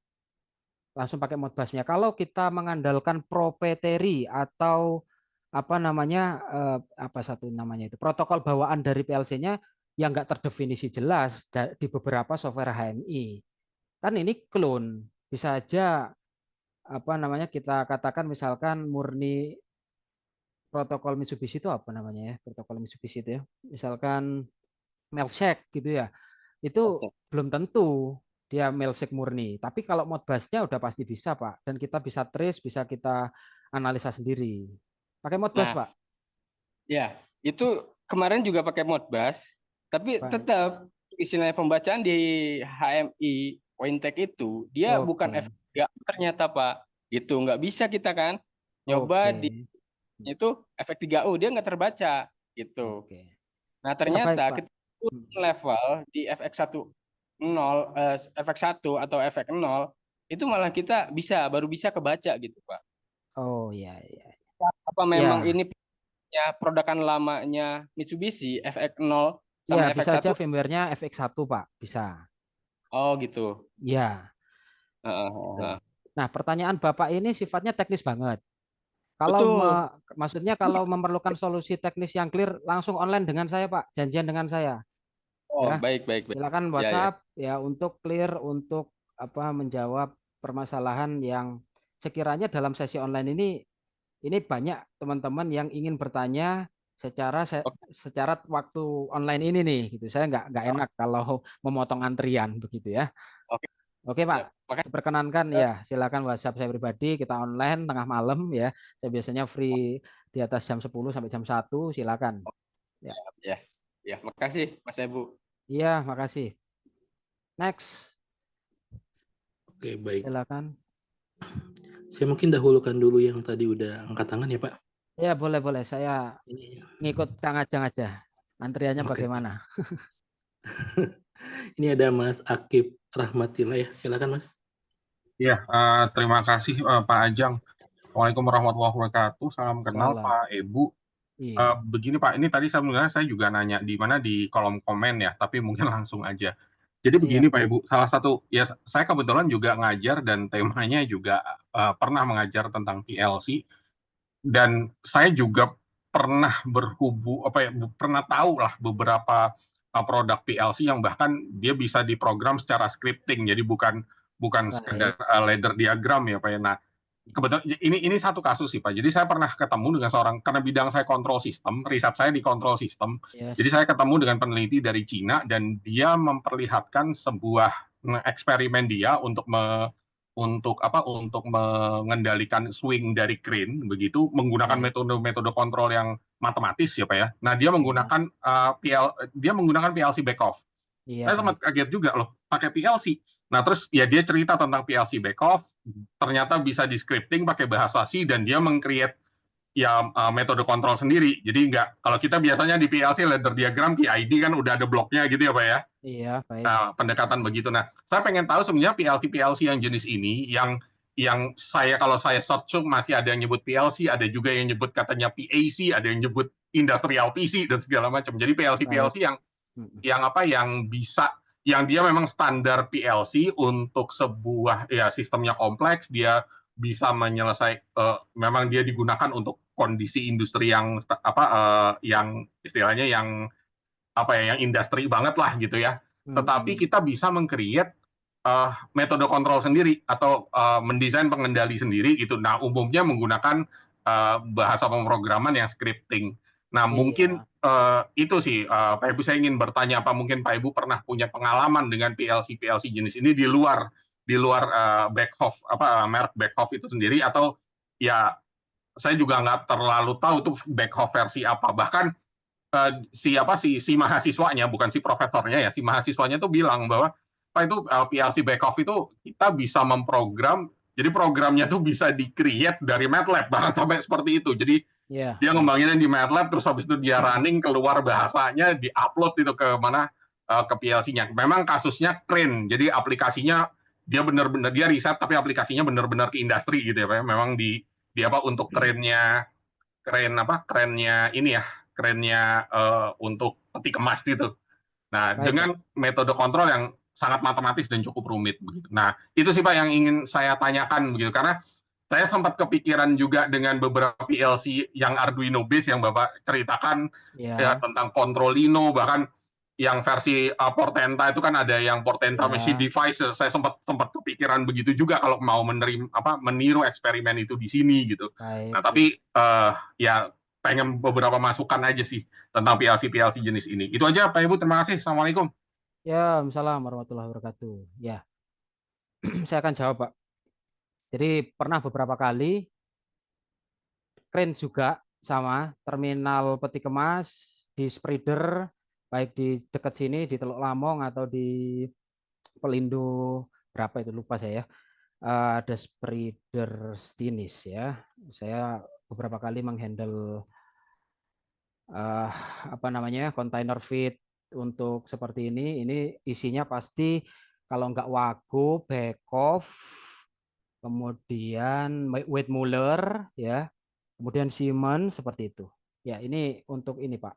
Langsung pakai Modbusnya. Kalau kita mengandalkan proprietary atau itu protokol bawaan dari PLC-nya yang nggak terdefinisi jelas di beberapa software HMI. Kan ini clone, bisa aja kita katakan misalkan murni protokol Mitsubishi itu apa namanya ya? Protokol Mitsubishi itu ya. Misalkan Mailcheck gitu ya. Itu belum tentu dia Mailcheck murni. Tapi kalau Modbus-nya udah pasti bisa, Pak. Dan kita bisa trace, bisa kita analisa sendiri. Pakai Modbus, Nah, Pak. ya, itu kemarin juga pakai Modbus, tapi Pak. tetap istilahnya pembacaan di HMI Wintech itu dia bukan Oke. F3 ternyata Pak. Gitu, nggak bisa kita kan nyoba di Oke. itu efek 3U dia nggak terbaca gitu. Oke. Nah, Ya, baik, ternyata Pak. kita level di efek 1 atau efek 0 itu malah kita baru bisa kebaca gitu, Pak. Oh, iya, iya. Apa memang Ya, ini ya produkan lamanya Mitsubishi FX0 ya sama bisa aja FX1. firmware-nya FX1, Pak. Bisa. Oh gitu. Ya, Heeh, gitu. heeh. Nah, pertanyaan Bapak ini sifatnya teknis banget. Kalau Betul. maksudnya kalau memerlukan solusi teknis yang clear, langsung online dengan saya, Pak. Janjian dengan saya. Oh Ya, baik baik baik. silakan Ya ya. WhatsApp ya untuk clear untuk menjawab permasalahan yang sekiranya dalam sesi online ini banyak teman-teman yang ingin bertanya Oke, secara waktu online ini nih gitu. Saya nggak enak kalau memotong antrian begitu ya. oke. Oke Pak, Ya. Makasih. diperkenankan ya silakan WhatsApp saya pribadi, kita online tengah malam ya. Saya biasanya free di atas jam 10 sampai jam 1, silakan. Ya. Ya. Ya, makasih Mas Ibu. Iya, makasih. Next, Oke, baik. silakan. Saya mungkin dahulukan dulu yang tadi udah angkat tangan ya, Pak. Ya, boleh. Saya Ini, ngikut Kang Ajeng aja. Antriannya oke. bagaimana? Ini ada Mas Akib Rahmatillah ya. Silakan, Mas. Ya, terima kasih Pak Ajang. Waalaikumsalam warahmatullahi wabarakatuh. Salam kenal Salam. Pak Ibu. Iya. Begini Pak, ini tadi sebenarnya saya juga nanya di mana di kolom komen ya, tapi mungkin langsung aja. Jadi begini Iya. Pak Ibu, salah satu ya saya kebetulan juga ngajar dan temanya juga pernah mengajar tentang PLC dan saya juga pernah pernah tahu lah beberapa produk PLC yang bahkan dia bisa diprogram secara scripting, jadi bukan sekedar Baik. ladder diagram ya Pak ya. Nah, kebetulan ini satu kasus sih Pak. Jadi saya pernah ketemu dengan seorang, karena bidang saya kontrol sistem, riset saya di kontrol sistem. Yes. Jadi saya ketemu dengan peneliti dari Cina dan dia memperlihatkan sebuah eksperimen dia untuk untuk apa untuk mengendalikan swing dari crane begitu menggunakan Baik. metode kontrol yang matematis ya Pak ya. Nah, dia Iya. menggunakan dia menggunakan PLC backoff. Iya, Saya sempat baik. kaget juga loh pakai PLC. Nah, terus ya dia cerita tentang PLC backoff, ternyata bisa di scripting pakai bahasa C dan dia meng-create ya metode kontrol sendiri. Jadi nggak kalau kita biasanya di PLC ladder diagram PID kan udah ada bloknya gitu ya Pak ya. Iya, baik. Nah, pendekatan begitu. Nah, saya pengen tahu sebenarnya PLC yang jenis ini yang saya kalau saya search masih ada yang nyebut PLC, ada juga yang nyebut katanya PAC, ada yang nyebut industrial PC dan segala macam. Jadi PLC yang apa yang bisa yang dia memang standar PLC untuk sebuah ya sistemnya kompleks, dia bisa memang dia digunakan untuk kondisi industri yang yang istilahnya yang apa ya yang industri banget lah gitu ya. Tetapi kita bisa meng-create metode kontrol sendiri atau mendesain pengendali sendiri gitu. Nah, umumnya menggunakan bahasa pemrograman yang scripting. Nah, mungkin itu sih Pak Ibu saya ingin bertanya apa mungkin Pak Ibu pernah punya pengalaman dengan PLC jenis ini di luar Beckhoff merek Beckhoff itu sendiri atau ya saya juga nggak terlalu tahu tuh Beckhoff versi apa. Bahkan si mahasiswanya bukan si profesornya ya si mahasiswanya tuh bilang bahwa Pak itu PLC backoff itu kita bisa memprogram jadi programnya tuh bisa di-create dari MATLAB bahkan sampai seperti itu jadi dia ngembanginnya di MATLAB terus habis itu dia running keluar bahasanya di-upload itu ke mana ke PLC-nya memang kasusnya crane jadi aplikasinya dia benar-benar dia riset tapi aplikasinya benar-benar ke industri gitu ya Pak memang di apa untuk kerennya ini ya kerennya untuk peti kemas gitu. Nah, Baik, dengan metode kontrol yang sangat matematis dan cukup rumit begitu. Nah, itu sih Pak yang ingin saya tanyakan begitu karena saya sempat kepikiran juga dengan beberapa PLC yang Arduino base yang Bapak ceritakan ya tentang Controlino bahkan yang versi Portenta itu kan ada yang Portenta Machine Device saya sempat kepikiran begitu juga kalau mau meniru eksperimen itu di sini gitu. Baik. Nah, tapi ya pengen beberapa masukan aja sih tentang PLC jenis ini. Itu aja Pak Ibu, terima kasih. Assalamualaikum. Ya, Assalamualaikum warahmatullahi wabarakatuh. Ya, saya akan jawab, Pak. Jadi pernah beberapa kali crane juga sama terminal peti kemas di spreader baik di dekat sini di Teluk Lamong atau di Pelindo berapa itu lupa saya. Ada spreader Stinis ya. Saya beberapa kali menghandle container feed untuk seperti ini isinya pasti kalau nggak Wago, Beckhoff, kemudian Weidmuller ya, kemudian Siemens seperti itu. Ya, ini untuk ini Pak.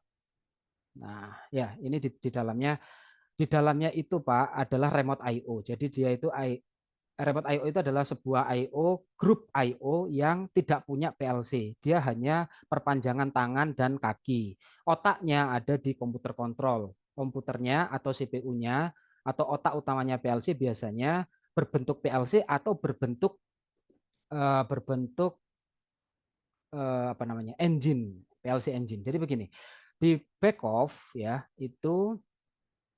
Nah, ya ini di dalamnya itu Pak adalah remote I/O. Jadi dia itu remote I/O itu adalah sebuah I/O, grup I/O yang tidak punya PLC. Dia hanya perpanjangan tangan dan kaki. Otaknya ada di komputer kontrol. Komputernya atau CPU-nya atau otak utamanya PLC biasanya berbentuk PLC atau berbentuk engine, PLC engine. Jadi begini, di Beckhoff ya itu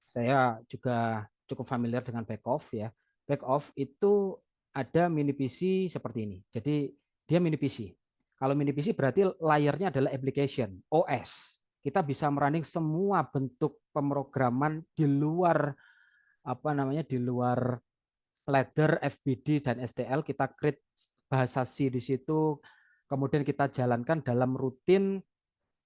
saya juga cukup familiar dengan Beckhoff ya. Beckhoff itu ada mini PC seperti ini. Jadi dia mini PC. Kalau mini PC berarti layarnya adalah application, OS. Kita bisa merunning semua bentuk pemrograman di luar di luar ladder, FBD dan STL. Kita create bahasa C di situ. Kemudian kita jalankan dalam rutin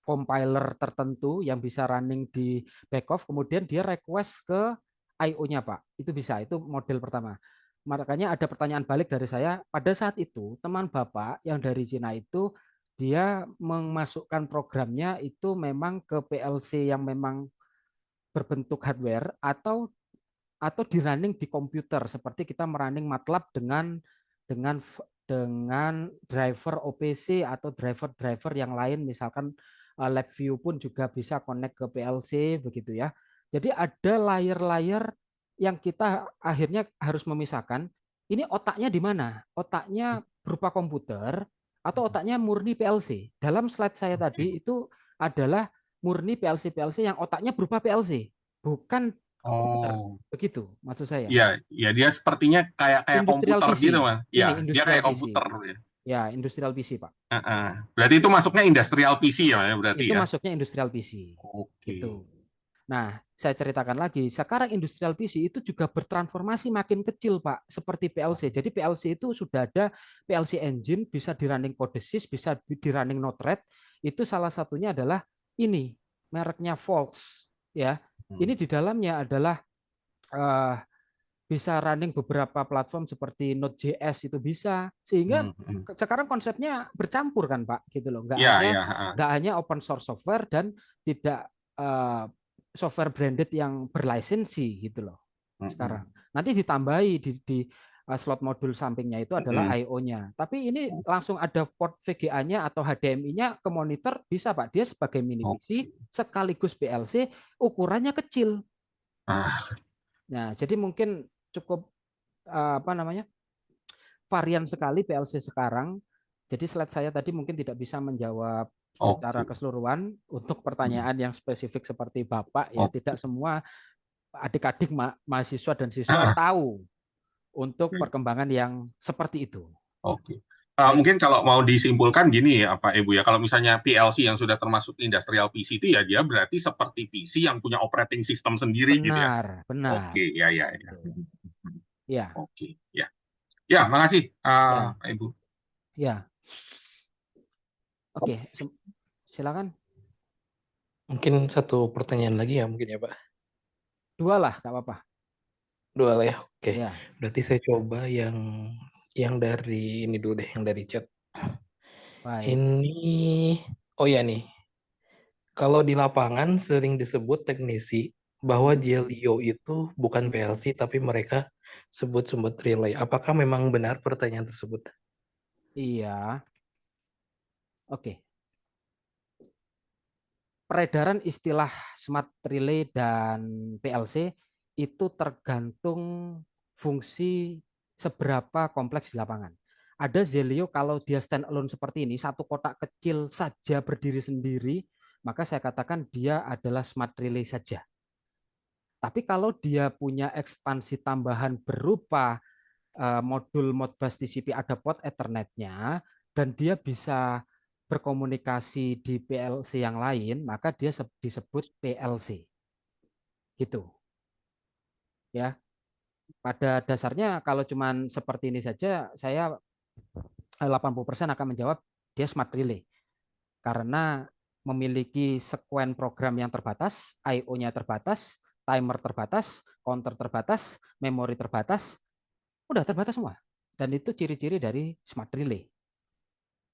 compiler tertentu yang bisa running di Beckhoff, kemudian dia request ke I/O-nya Pak. Itu bisa, itu model pertama. Makanya ada pertanyaan balik dari saya, pada saat itu teman Bapak yang dari Cina itu dia memasukkan programnya itu memang ke PLC yang memang berbentuk hardware atau di running di komputer seperti kita merunning MATLAB dengan driver OPC atau driver yang lain misalkan LabVIEW pun juga bisa connect ke PLC begitu ya. Jadi ada layer-layer yang kita akhirnya harus memisahkan. Ini otaknya di mana? Otaknya berupa komputer atau otaknya murni PLC. Dalam slide saya tadi itu adalah murni PLC yang otaknya berupa PLC, bukan komputer. Oh, Begitu maksud saya. iya, ya dia sepertinya kayak Industrial komputer PC. gitu, Mas. Ini Ya, dia industrial kayak PC. komputer. Ya. Ya, industrial PC, Pak. Berarti itu masuknya industrial PC ya, berarti Itu ya. masuknya industrial PC. Oke. Gitu. Nah, saya ceritakan lagi, sekarang industrial PC itu juga bertransformasi makin kecil, Pak, seperti PLC. Jadi PLC itu sudah ada PLC engine, bisa di running Codesys, bisa di running Node-RED. Itu salah satunya adalah ini, mereknya Volx, ya. Ini di dalamnya adalah eh, bisa running beberapa platform seperti Node.js itu bisa, sehingga sekarang konsepnya bercampur kan, Pak, gitu loh. Ya, ya. Nggak hanya open source software dan tidak software branded yang berlisensi gitu loh sekarang. Nanti ditambahi di slot modul sampingnya itu adalah I/O-nya. Tapi ini langsung ada port VGA-nya atau HDMI-nya ke monitor bisa, Pak. Dia sebagai mini PC sekaligus PLC, ukurannya kecil. Nah, jadi mungkin cukup varian sekali PLC sekarang. Jadi slide saya tadi mungkin tidak bisa menjawab secara keseluruhan untuk pertanyaan yang spesifik seperti Bapak ya. Tidak semua adik-adik mahasiswa dan siswa tahu untuk perkembangan yang seperti itu. Oke. Mungkin kalau mau disimpulkan gini ya Pak Ibu ya, kalau misalnya PLC yang sudah termasuk industrial PC itu ya dia berarti seperti PC yang punya operating system sendiri gitu ya. Benar. Oke, ya. Ya. Oke, ya. Ya, makasih Pak Ibu. Ya. Oke, silakan. Mungkin satu pertanyaan lagi ya mungkin ya Pak. 2 lah, nggak apa-apa. 2 lah ya. Oke. Ya. Berarti saya coba yang dari ini dulu deh, yang dari chat. Baik. Ini, oh ya nih, kalau di lapangan sering disebut teknisi bahwa Jelio itu bukan PLC tapi mereka sebut relay. Apakah memang benar pertanyaan tersebut? Iya. Oke. Peredaran istilah smart relay dan PLC itu tergantung fungsi seberapa kompleks di lapangan. Ada Zelio kalau dia stand alone seperti ini, satu kotak kecil saja berdiri sendiri, maka saya katakan dia adalah smart relay saja. Tapi kalau dia punya ekspansi tambahan berupa modul Modbus TCP ada port Ethernet-nya dan dia bisa berkomunikasi di PLC yang lain, maka dia disebut PLC. Gitu. Ya. Pada dasarnya kalau cuman seperti ini saja, saya 80% akan menjawab dia smart relay. Karena memiliki sekuen program yang terbatas, I/O-nya terbatas, timer terbatas, counter terbatas, memori terbatas, udah terbatas semua. Dan itu ciri-ciri dari smart relay.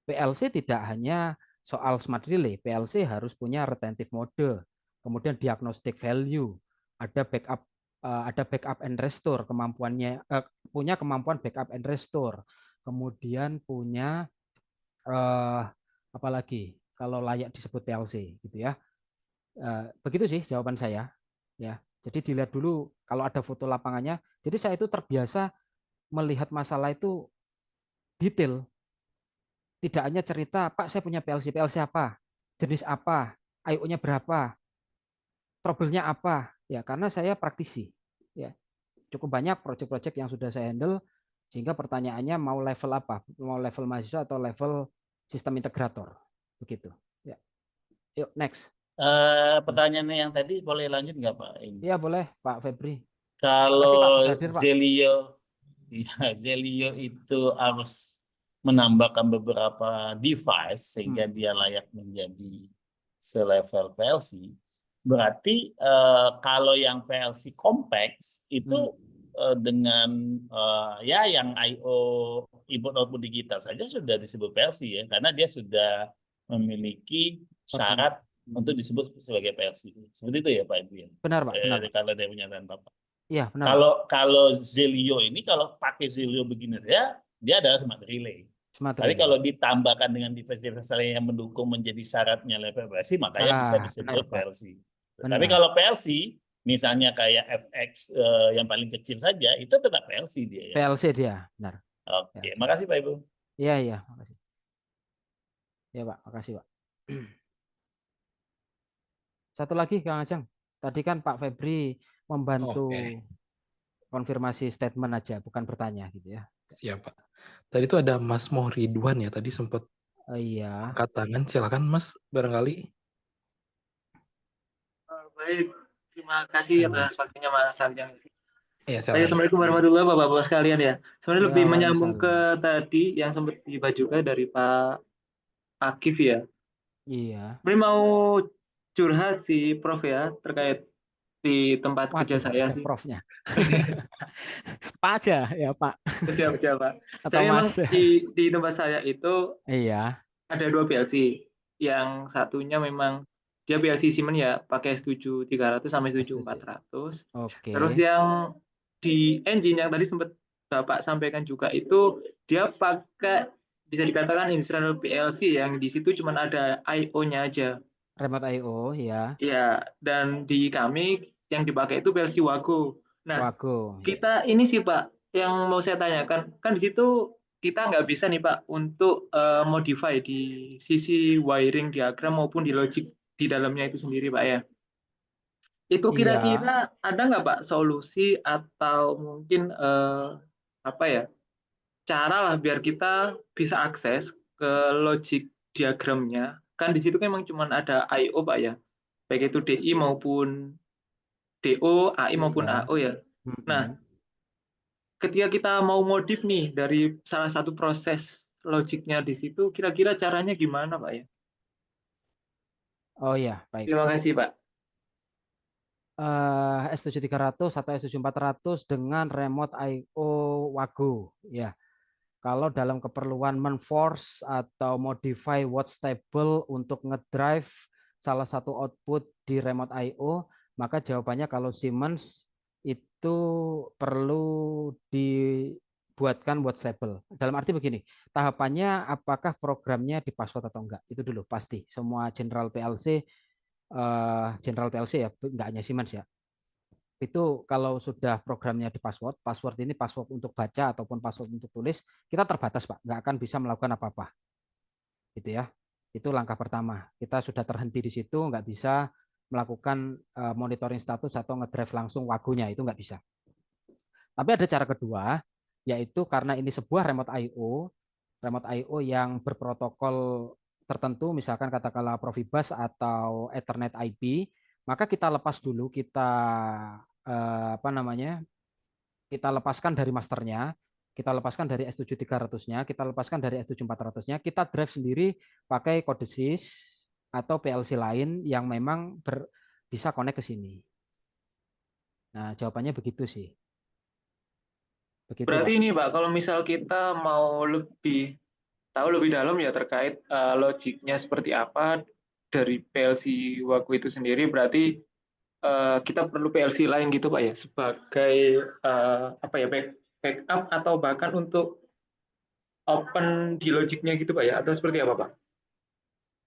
PLC tidak hanya soal smart relay, PLC harus punya retentive mode, kemudian diagnostic value, ada backup and restore, punya kemampuan backup and restore, kemudian punya apalagi kalau layak disebut PLC gitu ya. Begitu sih jawaban saya ya. Jadi dilihat dulu kalau ada foto lapangannya. Jadi saya itu terbiasa melihat masalah itu detail. Tidak hanya cerita, Pak saya punya PLC apa, jenis apa, I/O-nya berapa, trouble-nya apa. Ya karena saya praktisi. Ya cukup banyak proyek-proyek yang sudah saya handle sehingga pertanyaannya mau level apa, mau level mahasiswa atau level sistem integrator. Begitu. Ya. Yuk next. Pertanyaan yang tadi boleh lanjut nggak Pak? Iya boleh Pak Febri. Kalau Hadir, Pak. Zelio itu harus menambahkan beberapa device sehingga dia layak menjadi selevel PLC. Berarti kalau yang PLC kompleks itu dengan ya yang I/O input output digital saja sudah disebut PLC ya, karena dia sudah memiliki syarat untuk disebut sebagai PLC. Seperti itu ya Pak Ibu ya. Benar Pak. Benar. Kalau dari pernyataan Bapak. Iya benar. Kalau Zelio ini kalau pakai Zelio begini saja dia adalah smart relay. Tapi kalau ditambahkan dengan device-device yang mendukung menjadi syaratnya level PLC, makanya bisa disebut PLC. Tapi kalau PLC, misalnya kayak FX yang paling kecil saja, itu tetap PLC dia ya. PLC dia, benar. Oke, makasih Pak Ibu. Iya, makasih. Ya Pak, makasih Pak. Satu lagi Kang Ajeng, tadi kan Pak Febri membantu Oke, konfirmasi statement aja, bukan bertanya gitu ya. siap Pak. Tadi itu ada Mas Mohridwan ya, tadi sempat Iya, angkat tangan. Silakan Mas, barangkali. Baik, terima kasih Ada. atas waktunya Mas Sarjang. Iya, Baik, silakan. Assalamualaikum warahmatullahi wabarakatuh Bapak-Bapak sekalian ya. Sebenarnya ya lebih menyambung ke Waalaikumsalam. tadi yang sempat dibahas juga dari Pak Akif ya. Iya. Ini mau curhat sih Prof ya terkait di tempat kerja Waduh, saya ada sih. profnya. Pak aja ya Pak Siap-siap Pak. atau Jadi memang Mas. di tempat saya itu Iya, ada 2 PLC. Yang satunya memang dia PLC Siemens ya, pakai 7300 sampai setuju. 7400. Terus Oke. yang di engine yang tadi sempat Bapak sampaikan juga itu dia pakai bisa dikatakan internal PLC yang di situ cuma ada I/O-nya aja. Remote I/O ya. Ya, dan di kami yang dipakai itu PLC Wago. Nah, Wago. kita ini sih Pak, yang mau saya tanyakan, kan di situ kita nggak bisa nih Pak untuk modify di sisi wiring diagram maupun di logic di dalamnya itu sendiri Pak ya. Itu Iya. kira-kira ada nggak Pak solusi atau mungkin apa ya cara lah biar kita bisa akses ke logic diagramnya. Kan di situ kan memang cuma ada I/O Pak ya, baik itu DI maupun DO, AI maupun Iya. AO ya. Nah, ketika kita mau modif nih dari salah satu proses logiknya di situ, kira-kira caranya gimana Pak ya? Oh ya, baik. Terima kasih Pak. S7300 atau S7400 dengan remote I/O Wago ya. Kalau dalam keperluan menforce atau modify watch table untuk ngedrive salah satu output di remote I/O, maka jawabannya kalau Siemens itu perlu dibuatkan watch table. Dalam arti begini, tahapannya apakah programnya di password atau enggak? Itu dulu pasti. Semua General PLC ya, enggak hanya Siemens ya. Itu kalau sudah programnya di password, password ini password untuk baca ataupun password untuk tulis, kita terbatas Pak, nggak akan bisa melakukan apa-apa, gitu ya. Itu langkah pertama. Kita sudah terhenti di situ, nggak bisa melakukan monitoring status atau ngedrive langsung wagunya, itu nggak bisa. Tapi ada cara kedua, yaitu karena ini sebuah remote I/O yang berprotokol tertentu, misalkan katakanlah Profibus atau Ethernet IP, maka kita lepas dulu, kita lepaskan dari masternya, kita lepaskan dari S7300-nya, kita lepaskan dari S7400-nya, kita drive sendiri pakai kode sys atau PLC lain yang memang bisa connect ke sini. Nah, jawabannya begitu sih. Begitu, Berarti Pak. ini Pak, kalau misal kita mau lebih tahu lebih dalam ya terkait logiknya seperti apa dari PLC Wago itu sendiri, berarti kita perlu PLC lain gitu Pak ya, sebagai apa ya backup atau bahkan untuk open di logiknya gitu Pak ya, atau seperti apa Pak?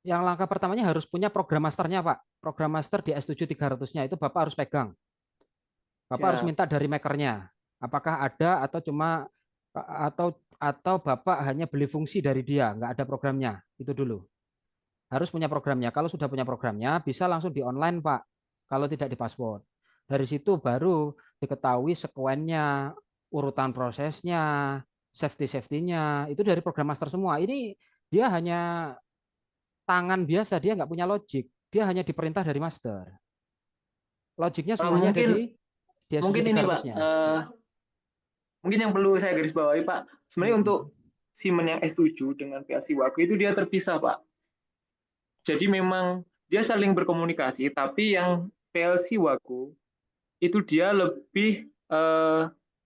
Yang langkah pertamanya harus punya program masternya, Pak. Program master di S7300-nya itu Bapak harus pegang. Bapak harus Siap. minta dari makernya. Apakah ada atau Bapak hanya beli fungsi dari dia, nggak ada programnya. Itu dulu. Harus punya programnya. Kalau sudah punya programnya, bisa langsung di online, Pak. Kalau tidak di password. Dari situ baru diketahui sekuennya, urutan prosesnya, safety-nya, itu dari program master semua. Ini dia hanya tangan biasa, dia nggak punya logic. Dia hanya diperintah dari master. Logiknya semuanya ada Mungkin di mungkin ini Pak, S7300-nya. mungkin yang perlu saya garis bawahi Pak, sebenarnya untuk Siemens yang S7 dengan PLC Wago itu dia terpisah Pak. Jadi memang dia saling berkomunikasi, tapi yang PLC Wago itu dia lebih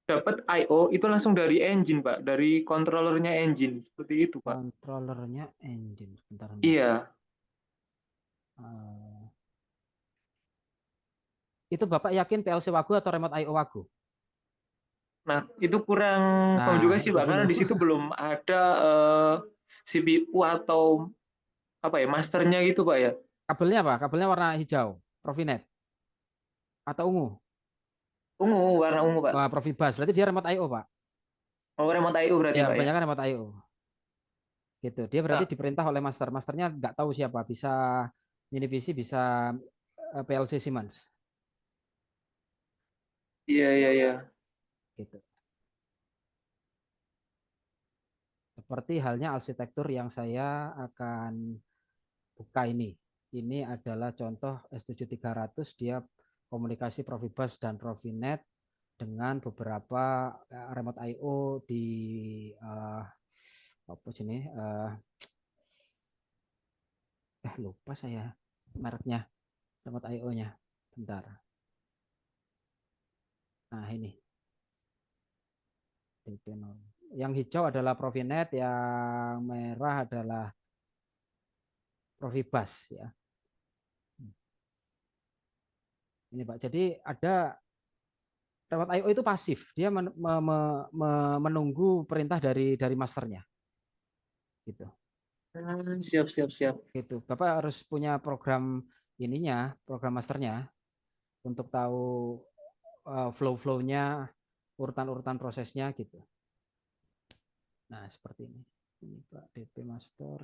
dapat I/O itu langsung dari engine Pak, dari controllernya engine seperti itu Pak. Controllernya engine. Bentar. Iya. Itu Bapak yakin PLC Wago atau remote I/O Wago? Nah, itu kurang tahu juga sih itu Pak, karena dulu. di situ belum ada CPU atau apa ya, masternya gitu Pak ya. Kabelnya apa? Kabelnya warna hijau, Profinet atau ungu? Ungu, warna ungu Pak. Wah, Profibus. Berarti dia remote I/O, Pak. Oh, remote I/O berarti Ya, Pak ya. kebanyakan remote I/O. Gitu. Dia berarti Nah, diperintah oleh master. Masternya nggak tahu siapa. Bisa Minivisi, bisa PLC Siemens. Iya, iya, iya. gitu. Seperti halnya arsitektur yang saya akan buka ini. Ini adalah contoh S7300, dia komunikasi Profibus dan Profinet dengan beberapa remote I/O di apa sini lupa saya mereknya remote I/O-nya. Bentar. Nah, ini. Yang hijau adalah Profinet, yang merah adalah Profibus ya. Ini Pak. Jadi ada remote I/O itu pasif, dia menunggu perintah dari masternya, gitu. Siap, siap, siap. Gitu. Bapak harus punya program ininya, program masternya, untuk tahu flow-flow-nya, urutan-urutan prosesnya, gitu. Nah, seperti ini. Ini Pak DP Master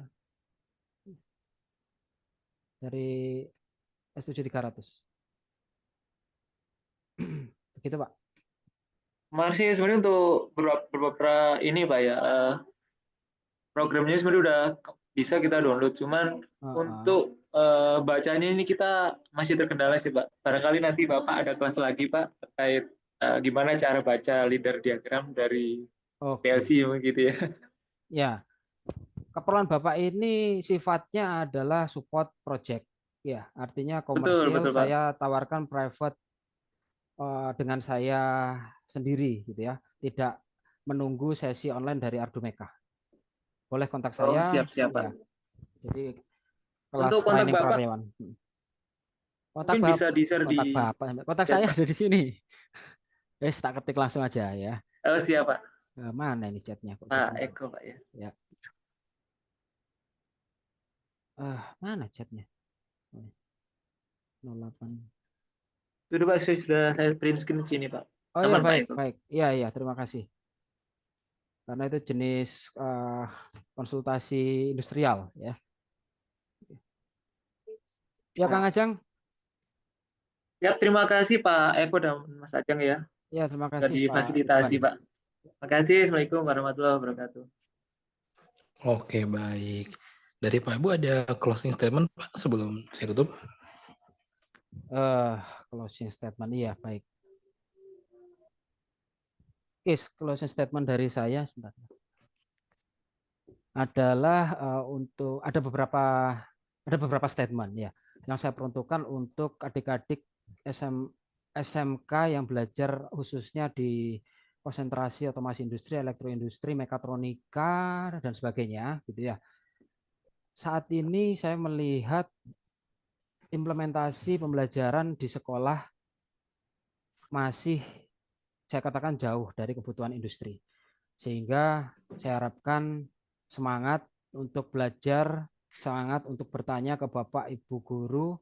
dari S7300. Begitu Pak. Masih sebenarnya untuk beberapa ini Pak ya, programnya sebenarnya udah bisa kita download, cuman untuk bacanya ini kita masih terkendala sih Pak. Barangkali nanti Bapak ada kelas lagi Pak terkait gimana cara baca leader diagram dari PLC begitu ya. Ya, keperluan Bapak ini sifatnya adalah support project. Ya, artinya komersil betul, saya tawarkan private dengan saya sendiri gitu ya. Tidak menunggu sesi online dari Ardumeka. Boleh kontak saya. Siap, siap, Pak. Ya. Jadi kelas untuk kontak training Bapak, karyawan. Kontak mungkin Bapak, bisa di-share di Bapak. Kontak saya ada di sini. Tak ketik langsung aja ya. Siap Pak. Mana ini chatnya? Pak Eko Pak ya. Ya. Mana chatnya? 08. Sudah Pak, sudah saya print screen sini Pak. Oh ya, baik, baik. Iya, terima kasih. Karena itu jenis konsultasi industrial ya. Ya Kang Ajeng. Ya, terima kasih Pak Eko dan Mas Ajeng ya. Ya, terima kasih sudah difasilitasi Pak. Terima kasih. Assalamualaikum warahmatullahi wabarakatuh. Oke, baik. Dari Pak Ibu ada closing statement Pak sebelum saya tutup? Closing statement, iya, baik. Closing statement dari saya sebentar. Adalah untuk ada beberapa statement ya yang saya peruntukkan untuk adik-adik SMK yang belajar khususnya di konsentrasi otomasi industri, elektroindustri, mekatronika dan sebagainya gitu ya. Saat ini saya melihat implementasi pembelajaran di sekolah masih saya katakan jauh dari kebutuhan industri. Sehingga saya harapkan semangat untuk belajar, semangat untuk bertanya ke Bapak Ibu guru,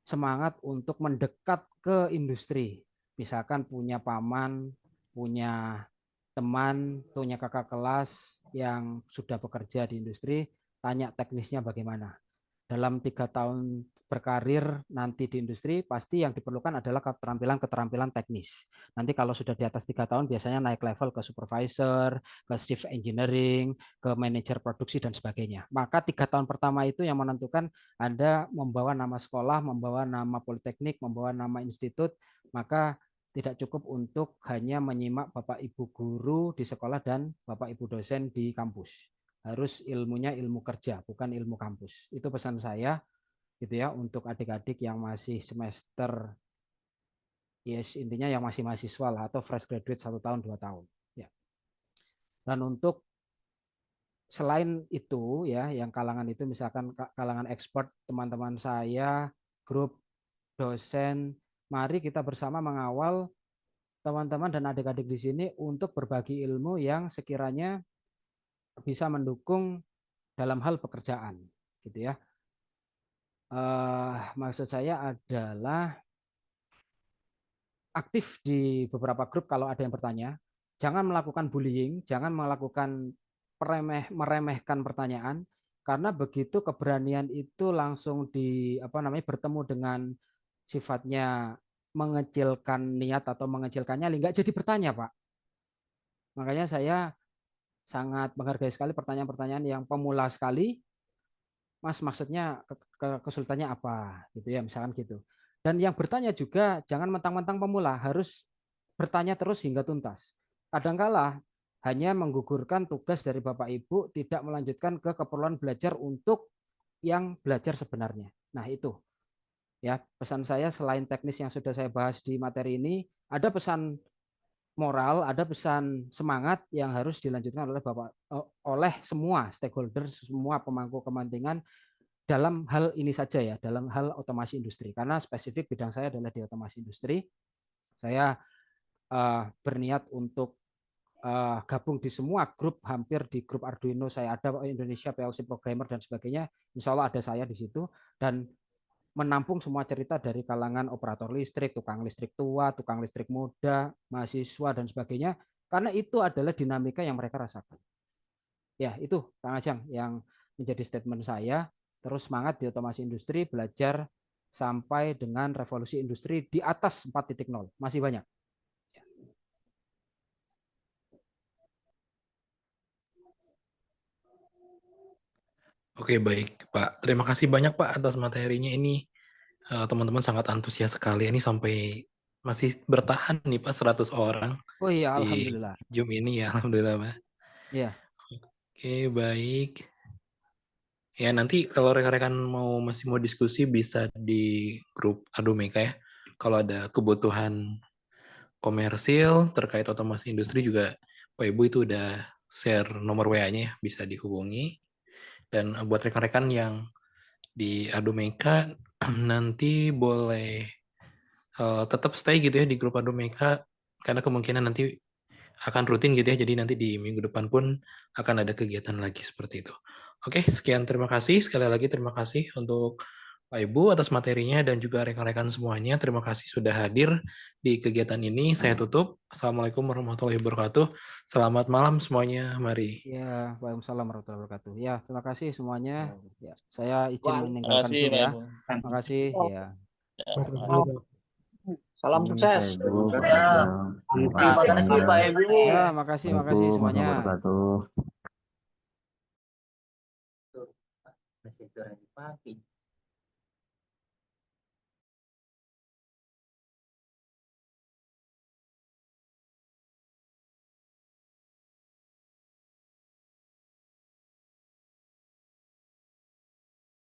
semangat untuk mendekat ke industri. Misalkan punya paman, punya teman, punya kakak kelas yang sudah bekerja di industri, tanya teknisnya bagaimana. Dalam 3 tahun berkarir nanti di industri, pasti yang diperlukan adalah keterampilan teknis. Nanti kalau sudah di atas 3 tahun, biasanya naik level ke supervisor, ke shift engineering, ke manajer produksi, dan sebagainya. Maka 3 tahun pertama itu yang menentukan Anda membawa nama sekolah, membawa nama politeknik, membawa nama institut, maka tidak cukup untuk hanya menyimak Bapak Ibu guru di sekolah dan Bapak Ibu dosen di kampus. Harus ilmunya ilmu kerja, bukan ilmu kampus. Itu pesan saya gitu ya untuk adik-adik yang masih semester, yes, intinya yang masih mahasiswa lah atau fresh graduate 1 tahun 2 tahun ya. Dan untuk selain itu ya, yang kalangan itu misalkan kalangan expert, teman-teman saya, grup dosen, mari kita bersama mengawal teman-teman dan adik-adik di sini untuk berbagi ilmu yang sekiranya bisa mendukung dalam hal pekerjaan gitu ya. Maksud saya adalah aktif di beberapa grup kalau ada yang bertanya. Jangan melakukan bullying, jangan melakukan meremehkan pertanyaan, karena begitu keberanian itu langsung bertemu dengan sifatnya mengecilkan niat atau mengecilkan nyali, nggak jadi bertanya, Pak. Makanya saya sangat menghargai sekali pertanyaan-pertanyaan yang pemula sekali. Mas, maksudnya kesulitannya apa gitu ya, misalkan gitu. Dan yang bertanya juga jangan mentang-mentang pemula, harus bertanya terus hingga tuntas. Kadangkala hanya menggugurkan tugas dari Bapak Ibu, tidak melanjutkan ke keperluan belajar untuk yang belajar sebenarnya. Nah, itu ya pesan saya. Selain teknis yang sudah saya bahas di materi ini, ada pesan moral, ada pesan semangat yang harus dilanjutkan oleh semua stakeholder, semua pemangku kepentingan dalam hal ini saja ya, dalam hal otomasi industri. Karena spesifik bidang saya adalah di otomasi industri. Saya berniat untuk gabung di semua grup, hampir di grup Arduino saya ada, Indonesia PLC Programmer dan sebagainya. Insya Allah ada saya di situ, dan menampung semua cerita dari kalangan operator listrik, tukang listrik tua, tukang listrik muda, mahasiswa dan sebagainya, karena itu adalah dinamika yang mereka rasakan. Ya, itu Kang Ajeng yang menjadi statement saya. Terus semangat di otomasi industri, belajar sampai dengan revolusi industri di atas 4.0. Masih banyak. Oke, baik Pak. Terima kasih banyak Pak atas materinya ini. Teman-teman sangat antusias sekali. Ini sampai masih bertahan nih Pak 100 orang Oh iya, di alhamdulillah. Zoom ini ya. Alhamdulillah Pak. Iya. Oke, baik. Ya, nanti kalau rekan-rekan masih mau diskusi bisa di grup Adumeka ya. Kalau ada kebutuhan komersil terkait otomasi industri juga Pak Ibu itu udah share nomor WA-nya ya, bisa dihubungi. Dan buat rekan-rekan yang di Adumeka nanti boleh tetap stay gitu ya di grup Adumeka, karena kemungkinan nanti akan rutin gitu ya, jadi nanti di minggu depan pun akan ada kegiatan lagi seperti itu. Oke, sekian, terima kasih. Sekali lagi terima kasih untuk Pak Ibu atas materinya dan juga rekan-rekan semuanya. Terima kasih sudah hadir di kegiatan ini. Saya tutup. Assalamualaikum warahmatullahi wabarakatuh. Selamat malam semuanya. Mari. Ya, waalaikumsalam warahmatullahi wabarakatuh. Ya, terima kasih semuanya. Ya, saya izin Terima meninggalkan kasih, Zoom Pak ya. Ibu. Terima kasih ya. Salam sukses. Terima kasih Pak Ibu. Ya, makasih semuanya. Wabarakatuh.